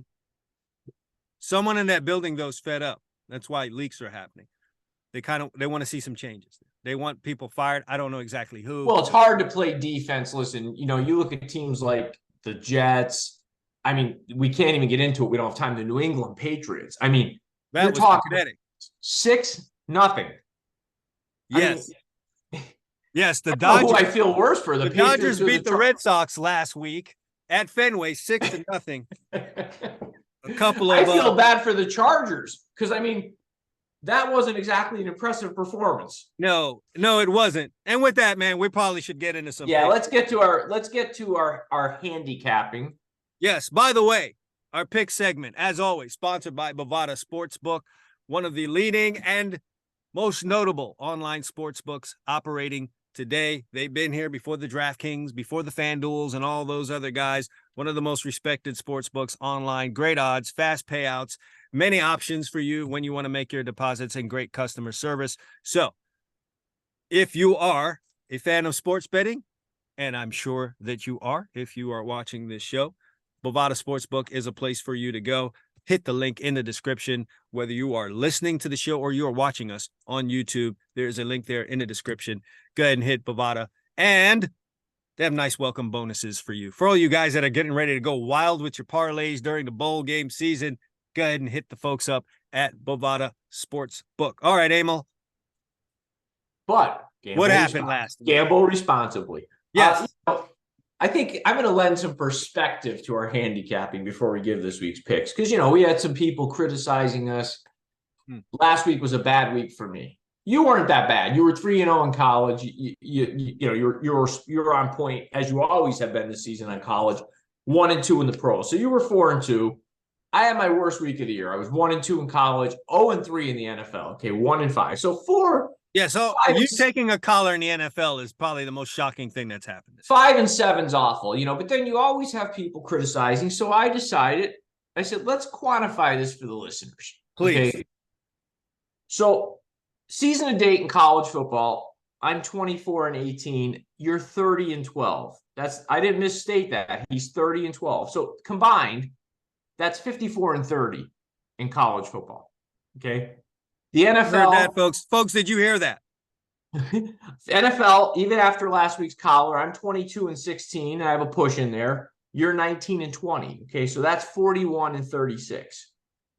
Someone in that building, though, is fed up. That's why leaks are happening. They want to see some changes. They want people fired. I don't know exactly who. Well, it's hard to play defense. Listen, you look at teams like the Jets. I mean, we can't even get into it. We don't have time. The New England Patriots. I mean, that was pathetic. 6-0. Yes. Yes, the Dodgers. Dodgers. I feel worse for the Dodgers beat the Red Sox last week, at Fenway, 6-0. A couple I of feel bad for the Chargers because I mean that wasn't exactly an impressive performance. No, it wasn't. And with that, man, we probably should get into some. Yeah, let's get to our handicapping. Yes. By the way, our pick segment, as always, sponsored by Bovada Sportsbook, one of the leading and most notable online sportsbooks operating today. They've been here before the DraftKings, before the FanDuels, and all those other guys. One of the most respected sportsbooks online. Great odds, fast payouts, many options for you when you want to make your deposits, and great customer service. So, if you are a fan of sports betting, and I'm sure that you are if you are watching this show, Bovada Sportsbook is a place for you to go. Hit the link in the description. Whether you are listening to the show or you are watching us on YouTube, there's a link there in the description. Go ahead and hit Bovada. And they have nice welcome bonuses for you. For all you guys that are getting ready to go wild with your parlays during the bowl game season, go ahead and hit the folks up at Bovada Sportsbook. All right, Emil. But what happened last week? Gamble responsibly. Yes. I think I'm going to lend some perspective to our handicapping before we give this week's picks. Because, we had some people criticizing us. Last week was a bad week for me. You weren't that bad. You were 3-0 in college. You're on point, as you always have been this season on college. 1-2 in the pros. So you were 4-2. I had my worst week of the year. I was 1-2 in college, 0-3 in the NFL. Okay, 1-5. So 4. Yeah, so you taking a collar in the NFL is probably the most shocking thing that's happened. 5-7's awful, but then you always have people criticizing. So I said, let's quantify this for the listeners. Please. Okay? So season to date in college football, I'm 24-18. You're 30-12. I didn't misstate that. He's 30-12. So combined, that's 54-30 in college football. Okay. The NFL, heard that, folks. Folks, did you hear that? NFL, even after last week's collar, I'm 22-16. I have a push in there. You're 19-20. Okay, so that's 41-36.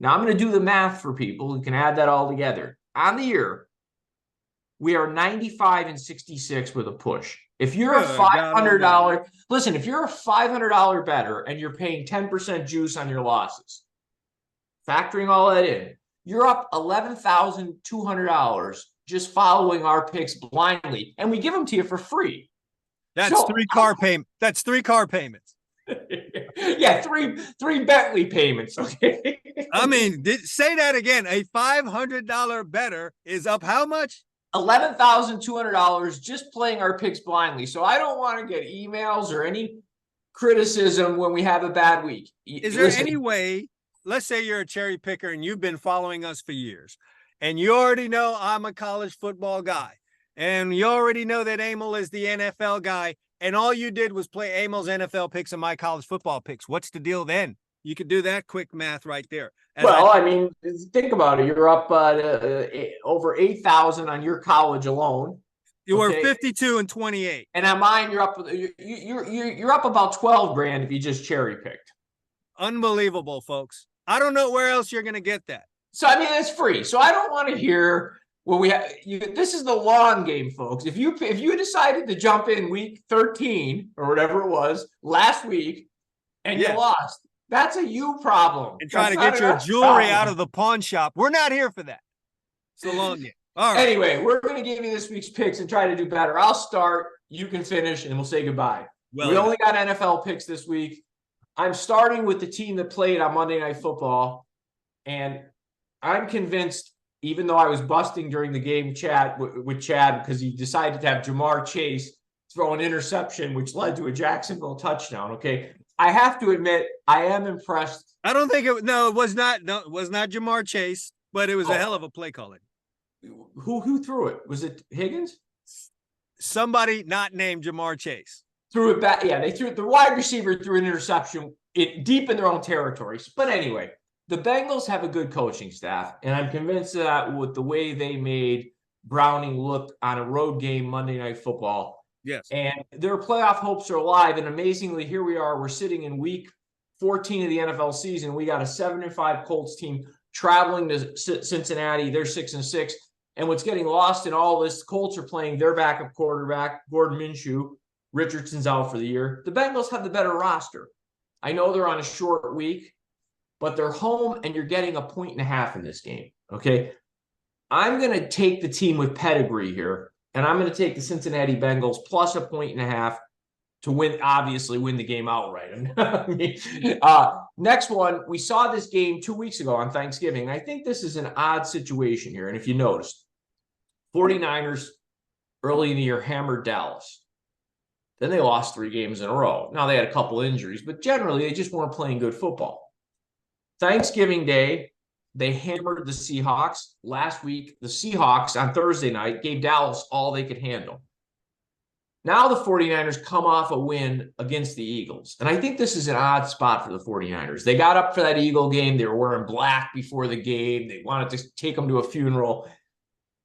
Now I'm going to do the math for people who can add that all together. On the year, we are 95-66 with a push. If you're a $500, listen, if you're a $500 bettor and you're paying 10% juice on your losses, factoring all that in, you're up $11,200 just following our picks blindly, and we give them to you for free. That's three car payments. Yeah, three Bentley payments. Okay. I mean, say that again. A $500 bettor is up how much? $11,200 just playing our picks blindly. So I don't want to get emails or any criticism when we have a bad week. Is there any way? Let's say you're a cherry picker and you've been following us for years, and you already know I'm a college football guy, and you already know that Emil is the NFL guy, and all you did was play Emil's NFL picks and my college football picks. What's the deal then? You could do that quick math right there. I mean, think about it. You're up over 8,000 on your college alone. You were 52-28, and on mine, you're up about 12 grand if you just cherry picked. Unbelievable, folks. I don't know where else you're going to get that. So, I mean, it's free. So I don't want to hear what we have. This is the long game, folks. If you decided to jump in week 13 or whatever it was last week and you lost, that's a you problem. And trying to get your jewelry out of the pawn shop. We're not here for that. It's the long game. All right. Anyway, we're going to give you this week's picks and try to do better. I'll start. You can finish, and we'll say goodbye. We only got NFL picks this week. I'm starting with the team that played on Monday Night Football, and I'm convinced, even though I was busting during the game with Chad because he decided to have Jamar Chase throw an interception, which led to a Jacksonville touchdown, okay? I have to admit, I am impressed. I don't think it was not Jamar Chase, but it was a hell of a play calling. Who threw it? Was it Higgins? Somebody not named Jamar Chase. Threw it back. Yeah, the wide receiver threw an interception deep in their own territories. But anyway, the Bengals have a good coaching staff, and I'm convinced that with the way they made Browning look on a road game Monday Night Football. Yes. And their playoff hopes are alive. And amazingly, here we are. We're sitting in week 14 of the NFL season. We got a 7-5 Colts team traveling to Cincinnati. They're 6-6. And what's getting lost in all this, Colts are playing their backup quarterback, Gordon Minshew. Richardson's out for the year. The Bengals have the better roster. I know they're on a short week, but they're home and you're getting 1.5 in this game. Okay. I'm going to take the team with pedigree here, and I'm going to take the Cincinnati Bengals plus 1.5 to win, obviously win the game outright. Next one, we saw this game 2 weeks ago on Thanksgiving. I think this is an odd situation here. And if you noticed, 49ers early in the year hammered Dallas. Then they lost 3 games in a row. Now they had a couple injuries, but generally they just weren't playing good football. Thanksgiving Day, they hammered the Seahawks. Last week, the Seahawks on Thursday night gave Dallas all they could handle. Now the 49ers come off a win against the Eagles. And I think this is an odd spot for the 49ers. They got up for that Eagle game. They were wearing black before the game. They wanted to take them to a funeral.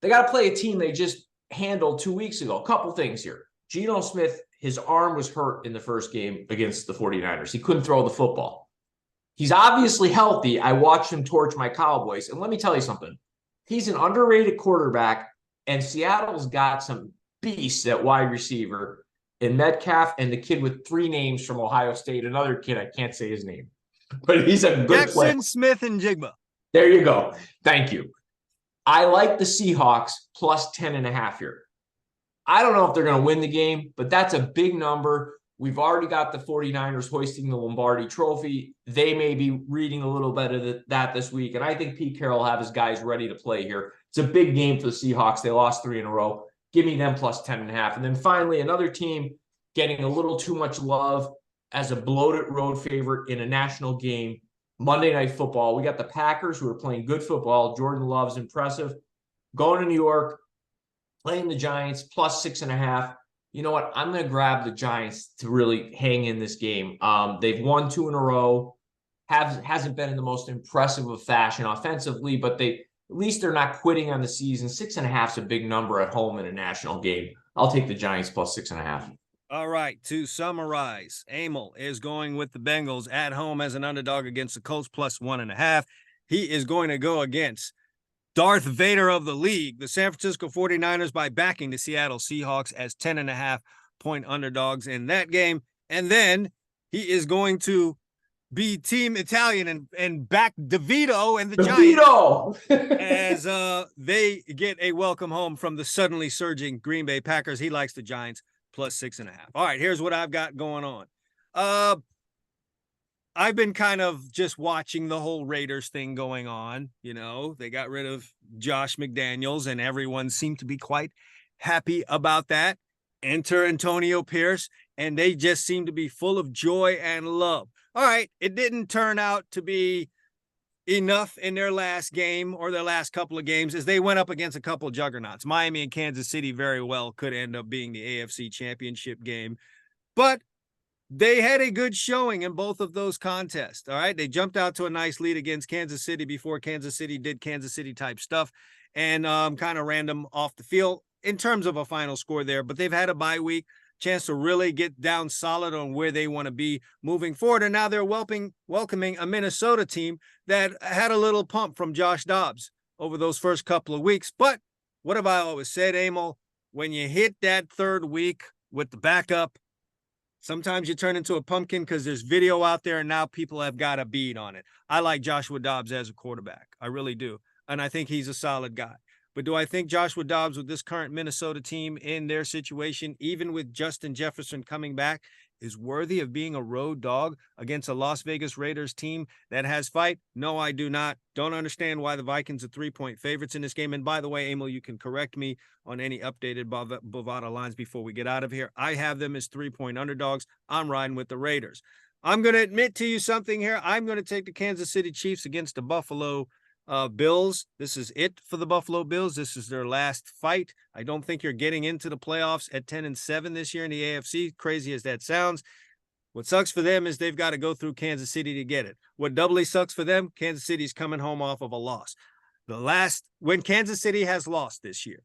They got to play a team they just handled 2 weeks ago. A couple things here. Geno Smith, his arm was hurt in the first game against the 49ers. He couldn't throw the football. He's obviously healthy. I watched him torch my Cowboys. And let me tell you something. He's an underrated quarterback, and Seattle's got some beasts at wide receiver in Metcalf and the kid with 3 names from Ohio State. Another kid, I can't say his name, but he's a good player. Jackson Smith and Jigba. There you go. Thank you. I like the Seahawks plus 10.5 here. I don't know if they're going to win the game, but that's a big number. We've already got the 49ers hoisting the Lombardi trophy. They may be reading a little bit of that this week. And I think Pete Carroll will have his guys ready to play here. It's a big game for the Seahawks. They lost 3 in a row. Give me them plus 10.5. And then finally, another team getting a little too much love as a bloated road favorite in a national game. Monday Night Football. We got the Packers, who are playing good football. Jordan Love's impressive. Going to New York, playing the Giants plus 6.5. You know what? I'm going to grab the Giants to really hang in this game. They've won 2 in a row. Hasn't been in the most impressive of fashion offensively, but at least they're not quitting on the season. 6.5 is a big number at home in a national game. I'll take the Giants plus 6.5. All right. To summarize, Emil is going with the Bengals at home as an underdog against the Colts plus 1.5. He is going to go against Darth Vader of the league, the San Francisco 49ers, by backing the Seattle Seahawks as 10.5-point underdogs in that game. And then he is going to be Team Italian and back DeVito and the Giants as they get a welcome home from the suddenly surging Green Bay Packers. He likes the Giants plus 6.5. All right, here's what I've got going on. I've been kind of just watching the whole Raiders thing going on. You know, they got rid of Josh McDaniels and everyone seemed to be quite happy about that. Enter Antonio Pierce, and they just seem to be full of joy and love. All right, it didn't turn out to be enough in their last game or their last couple of games as they went up against a couple of juggernauts. Miami and Kansas City very well could end up being the AFC Championship game. But they had a good showing in both of those contests. All right. They jumped out to a nice lead against Kansas City before Kansas City did Kansas City type stuff and kind of ran them off the field in terms of a final score there. But they've had a bye week, chance to really get down solid on where they want to be moving forward. And now they're welcoming a Minnesota team that had a little pump from Josh Dobbs over those first couple of weeks. But what have I always said, Emil? When you hit that third week with the backup, sometimes you turn into a pumpkin because there's video out there and now people have got a bead on it. I like Joshua Dobbs as a quarterback. I really do. And I think he's a solid guy. But do I think Joshua Dobbs with this current Minnesota team in their situation, even with Justin Jefferson coming back, is worthy of being a road dog against a Las Vegas Raiders team that has fight? No, I do not. Don't understand why the Vikings are 3-point favorites in this game. And by the way, Emil, you can correct me on any updated Bovada lines before we get out of here. I have them as 3-point underdogs. I'm riding with the Raiders. I'm going to admit to you something here. I'm going to take the Kansas City Chiefs against the Buffalo Bills. This is it for the Buffalo Bills. This is their last fight. I don't think you're getting into the playoffs at 10-7 this year in the AFC, crazy as that sounds. What sucks for them is they've got to go through Kansas City to get it. What doubly sucks for them, Kansas City's coming home off of a loss. When Kansas City has lost this year,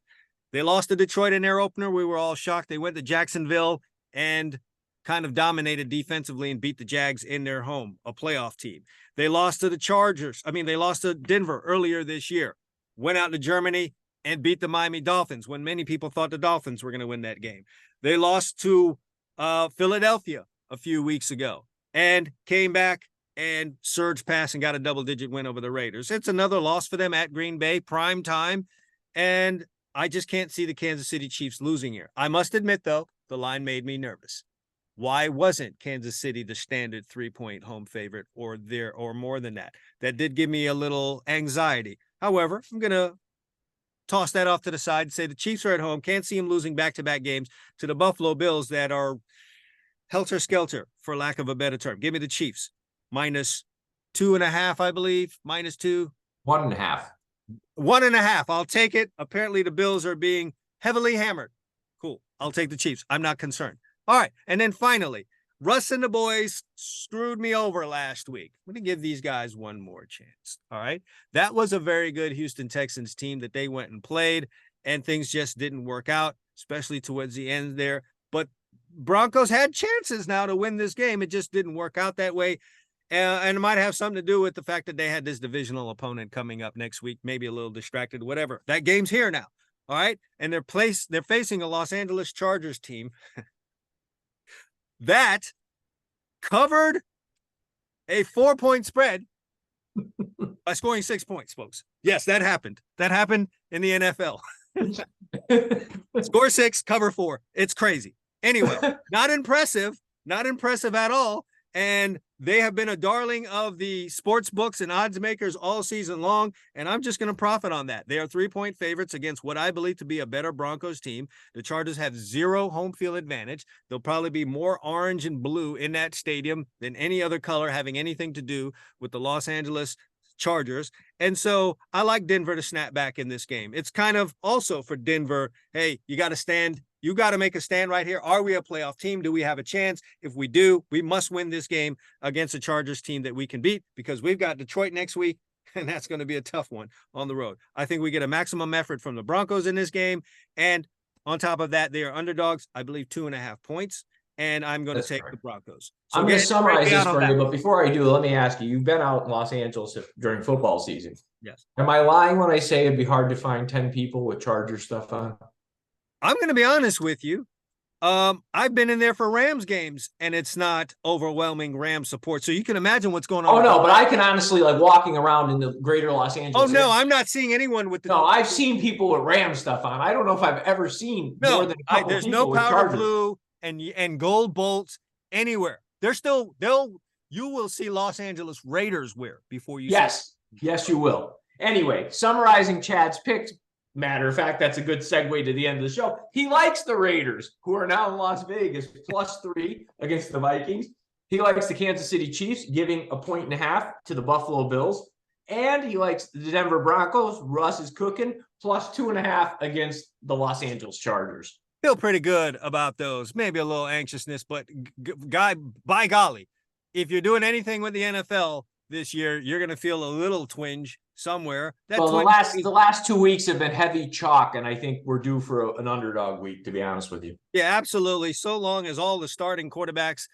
they lost to Detroit in their opener. We were all shocked. They went to Jacksonville and kind of dominated defensively and beat the Jags in their home, a playoff team. They lost to the Chargers. They lost to Denver earlier this year, went out to Germany and beat the Miami Dolphins when many people thought the Dolphins were going to win that game. They lost to Philadelphia a few weeks ago and came back and surged past and got a double-digit win over the Raiders. It's another loss for them at Green Bay, prime time, and I just can't see the Kansas City Chiefs losing here. I must admit, though, the line made me nervous. Why wasn't Kansas City the standard 3-point home favorite or more than that? That did give me a little anxiety. However, I'm going to toss that off to the side and say the Chiefs are at home. Can't see them losing back-to-back games to the Buffalo Bills that are helter-skelter, for lack of a better term. Give me the Chiefs. -2.5, I believe. -2. 1.5. 1.5. I'll take it. Apparently the Bills are being heavily hammered. Cool. I'll take the Chiefs. I'm not concerned. All right. And then finally, Russ and the boys screwed me over last week. I'm going to give these guys one more chance. All right. That was a very good Houston Texans team that they went and played, and things just didn't work out, especially towards the end there. But Broncos had chances now to win this game. It just didn't work out that way. And it might have something to do with the fact that they had this divisional opponent coming up next week, maybe a little distracted, whatever. That game's here now. All right. And they're facing a Los Angeles Chargers team that covered a 4-point spread by scoring 6 points, folks. Yes, that happened. That happened in the NFL. Score 6, cover 4. It's crazy. Anyway, not impressive at all. And they have been a darling of the sports books and odds makers all season long, and I'm just going to profit on that. They are 3-point favorites against what I believe to be a better Broncos team. The Chargers have 0 home field advantage. There'll probably be more orange and blue in that stadium than any other color having anything to do with the Los Angeles Chargers. And so I like Denver to snap back in this game. It's kind of also for Denver, hey, you got to stand. You got to make a stand right here. Are we a playoff team? Do we have a chance? If we do, we must win this game against a Chargers team that we can beat, because we've got Detroit next week, and that's going to be a tough one on the road. I think we get a maximum effort from the Broncos in this game. And on top of that, they are underdogs, I believe 2.5 points. And I'm going to take the Broncos. So I'm going to summarize this for you, but before I do, let me ask you, you've been out in Los Angeles during football season. Yes. Am I lying when I say it'd be hard to find 10 people with Charger stuff on? I'm going to be honest with you. I've been in there for Rams games, and it's not overwhelming Rams support. So you can imagine what's going on. Oh, no, but I can honestly, like, walking around in the greater Los Angeles. Oh, no, I'm not seeing anyone with the. No, I've seen people with Rams stuff on. I don't know if I've ever seen more than a couple there's people no powder with blue and gold bolts anywhere. You will see Los Angeles Raiders wear before you. Yes, you will. Anyway, summarizing Chad's picks. Matter of fact, that's a good segue to the end of the show. He likes the Raiders, who are now in Las Vegas, +3 against the Vikings. He likes the Kansas City Chiefs, giving 1.5 to the Buffalo Bills. And he likes the Denver Broncos. Russ is cooking, +2.5 against the Los Angeles Chargers. Feel pretty good about those. Maybe a little anxiousness, but by golly, if you're doing anything with the NFL this year, you're going to feel a little twinge somewhere. The last 2 weeks have been heavy chalk, and I think we're due for an underdog week, to be honest with you. Yeah, absolutely. So long as all the starting quarterbacks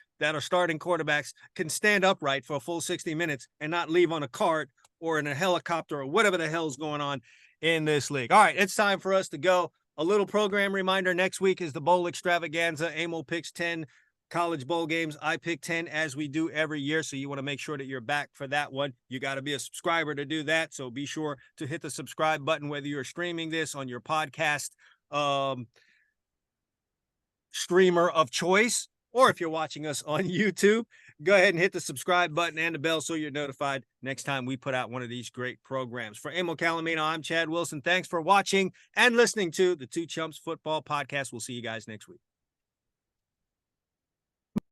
can stand upright for a full 60 minutes and not leave on a cart or in a helicopter or whatever the hell's going on in this league. All right, it's time for us to go. A little program reminder, next week is the Bowl Extravaganza. Emil picks 10 college bowl games. I pick 10 as we do every year. So you want to make sure that you're back for that one. You got to be a subscriber to do that. So be sure to hit the subscribe button, whether you're streaming this on your podcast streamer of choice, or if you're watching us on YouTube, go ahead and hit the subscribe button and the bell so you're notified next time we put out one of these great programs. For Emil Calamino, I'm Chad Wilson. Thanks for watching and listening to the Two Chumps Football Podcast. We'll see you guys next week.